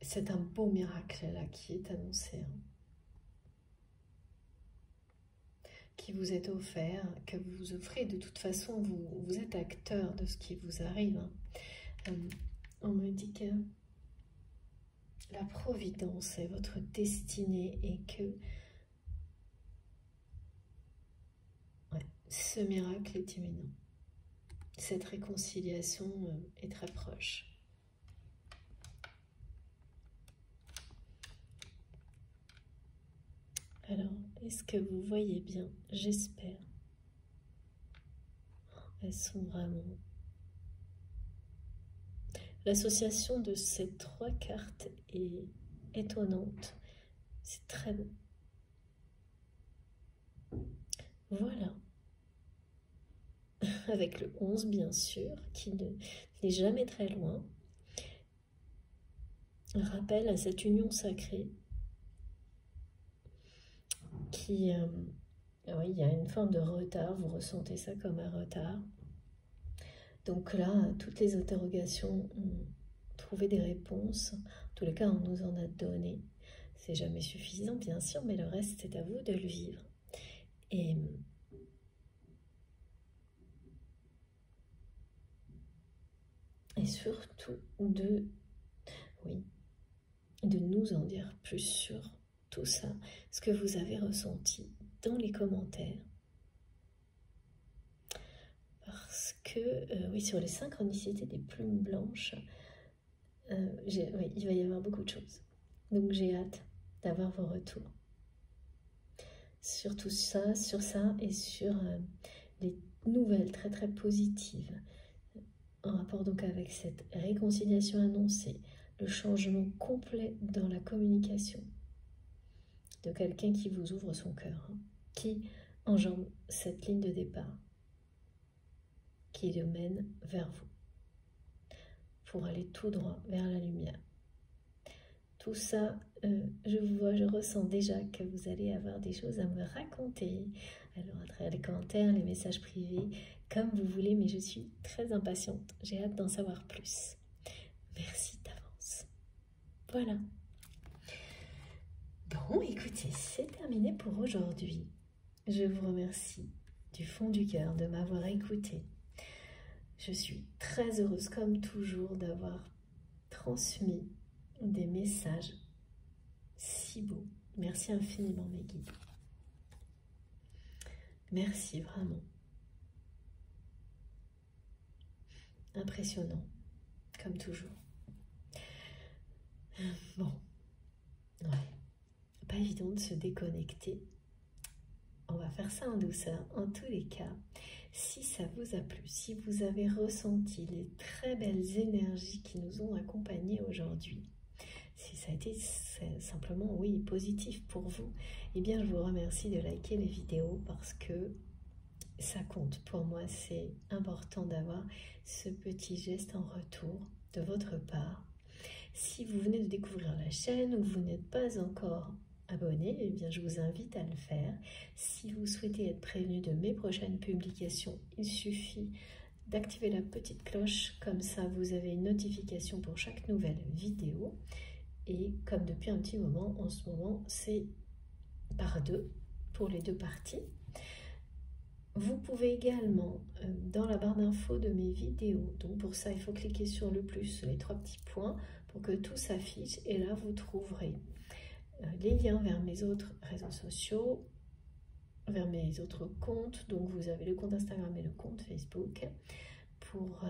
C'est un beau miracle là qui est annoncé, hein, qui vous est offert, que vous vous offrez. De toute façon, vous êtes acteur de ce qui vous arrive. Hein. On me dit que la providence est votre destinée et que ce miracle est imminent. Cette réconciliation est très proche. Alors, est-ce que vous voyez bien? J'espère. Elles sont vraiment... L'association de ces trois cartes est étonnante. C'est très beau. Voilà. Avec le 11, bien sûr, qui n'est jamais très loin. Un rappel à cette union sacrée qui... oui, il y a une forme de retard, vous ressentez ça comme un retard. Donc là, toutes les interrogations ont trouvé des réponses. En tous les cas, on nous en a donné. C'est jamais suffisant, bien sûr, mais le reste, c'est à vous de le vivre. Et surtout de nous en dire plus sur tout ça, ce que vous avez ressenti dans les commentaires. Parce que, oui, sur les synchronicités des plumes blanches, oui, il va y avoir beaucoup de choses. Donc j'ai hâte d'avoir vos retours sur tout ça, sur ça et sur les nouvelles très très positives en rapport donc avec cette réconciliation annoncée, le changement complet dans la communication de quelqu'un qui vous ouvre son cœur, qui enjambe cette ligne de départ, qui le mène vers vous, pour aller tout droit vers la lumière. Tout ça, je vous vois, je ressens déjà que vous allez avoir des choses à me raconter. Alors à travers les commentaires, les messages privés, comme vous voulez, mais je suis très impatiente. J'ai hâte d'en savoir plus. Merci d'avance. Voilà. Bon, écoutez, c'est terminé pour aujourd'hui. Je vous remercie du fond du cœur de m'avoir écouté. Je suis très heureuse, comme toujours, d'avoir transmis des messages si beaux. Merci infiniment, mes guides. Merci vraiment. Impressionnant, comme toujours. Bon, ouais, pas évident de se déconnecter. On va faire ça en douceur. En tous les cas, si ça vous a plu, si vous avez ressenti les très belles énergies qui nous ont accompagnés aujourd'hui, si ça a été simplement, oui, positif pour vous, eh bien, je vous remercie de liker les vidéos parce que ça compte. Pour moi, c'est important d'avoir ce petit geste en retour de votre part. Si vous venez de découvrir la chaîne ou vous n'êtes pas encore abonné, eh bien, je vous invite à le faire. Si vous souhaitez être prévenu de mes prochaines publications, il suffit d'activer la petite cloche. Comme ça, vous avez une notification pour chaque nouvelle vidéo. Et comme depuis un petit moment, en ce moment, c'est par deux pour les deux parties. Vous pouvez également, dans la barre d'infos de mes vidéos, donc pour ça, il faut cliquer sur le plus, les trois petits points, pour que tout s'affiche. Et là, vous trouverez les liens vers mes autres réseaux sociaux, vers mes autres comptes. Donc, vous avez le compte Instagram et le compte Facebook pour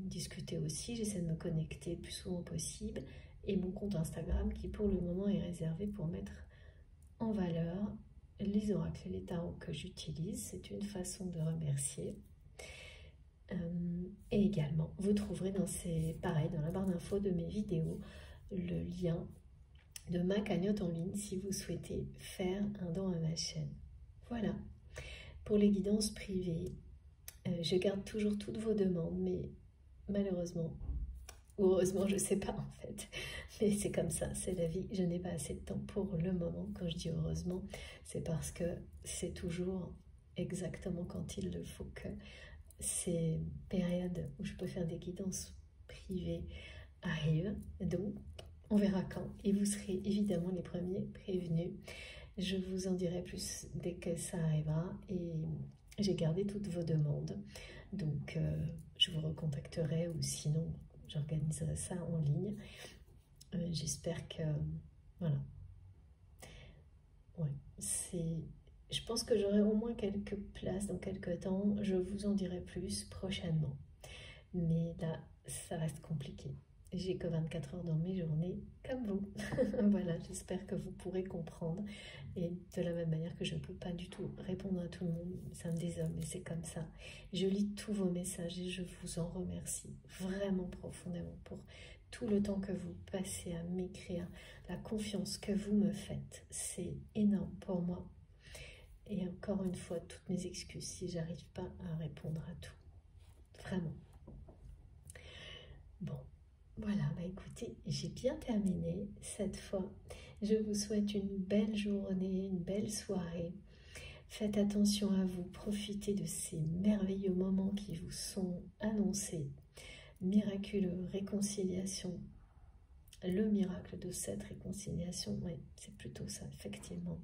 discuter aussi. J'essaie de me connecter le plus souvent possible. Et mon compte Instagram qui, pour le moment, est réservé pour mettre en valeur les oracles et les tarots que j'utilise. C'est une façon de remercier. Et également, vous trouverez dans la barre d'infos de mes vidéos, le lien de ma cagnotte en ligne si vous souhaitez faire un don à ma chaîne. Voilà. Pour les guidances privées, je garde toujours toutes vos demandes, mais malheureusement, ou heureusement, je ne sais pas en fait, mais c'est comme ça, c'est la vie. Je n'ai pas assez de temps pour le moment. Quand je dis heureusement, c'est parce que c'est toujours exactement quand il le faut que ces périodes où je peux faire des guidances privées arrivent. Donc, on verra quand. Et vous serez évidemment les premiers prévenus. Je vous en dirai plus dès que ça arrivera. Et j'ai gardé toutes vos demandes. Donc, je vous recontacterai ou sinon, j'organiserai ça en ligne. J'espère que... Voilà. Ouais, je pense que j'aurai au moins quelques places dans quelques temps. Je vous en dirai plus prochainement. Mais là, ça reste compliqué. J'ai que 24 heures dans mes journées, comme vous. Voilà, j'espère que vous pourrez comprendre. Et de la même manière que je ne peux pas du tout répondre à tout le monde, ça me désole, mais c'est comme ça. Je lis tous vos messages et je vous en remercie vraiment profondément pour tout le temps que vous passez à m'écrire, la confiance que vous me faites. C'est énorme pour moi. Et encore une fois, toutes mes excuses si j'arrive pas à répondre à tout. Vraiment. Bon, voilà, bah écoutez, j'ai bien terminé cette fois. Je vous souhaite une belle journée, une belle soirée. Faites attention à vous, profitez de ces merveilleux moments qui vous sont annoncés. Miraculeux, réconciliation. Le miracle de cette réconciliation, oui, c'est plutôt ça, effectivement.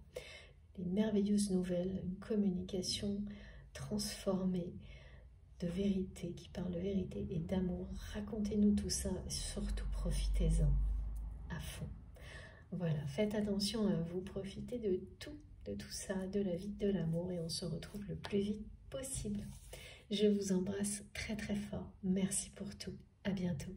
Les merveilleuses nouvelles, une communication transformée de vérité, qui parle de vérité et d'amour. Racontez-nous tout ça et surtout profitez-en à fond. Voilà, faites attention à vous, profitez de tout ça, de la vie, de l'amour et on se retrouve le plus vite possible. Je vous embrasse très très fort. Merci pour tout. À bientôt.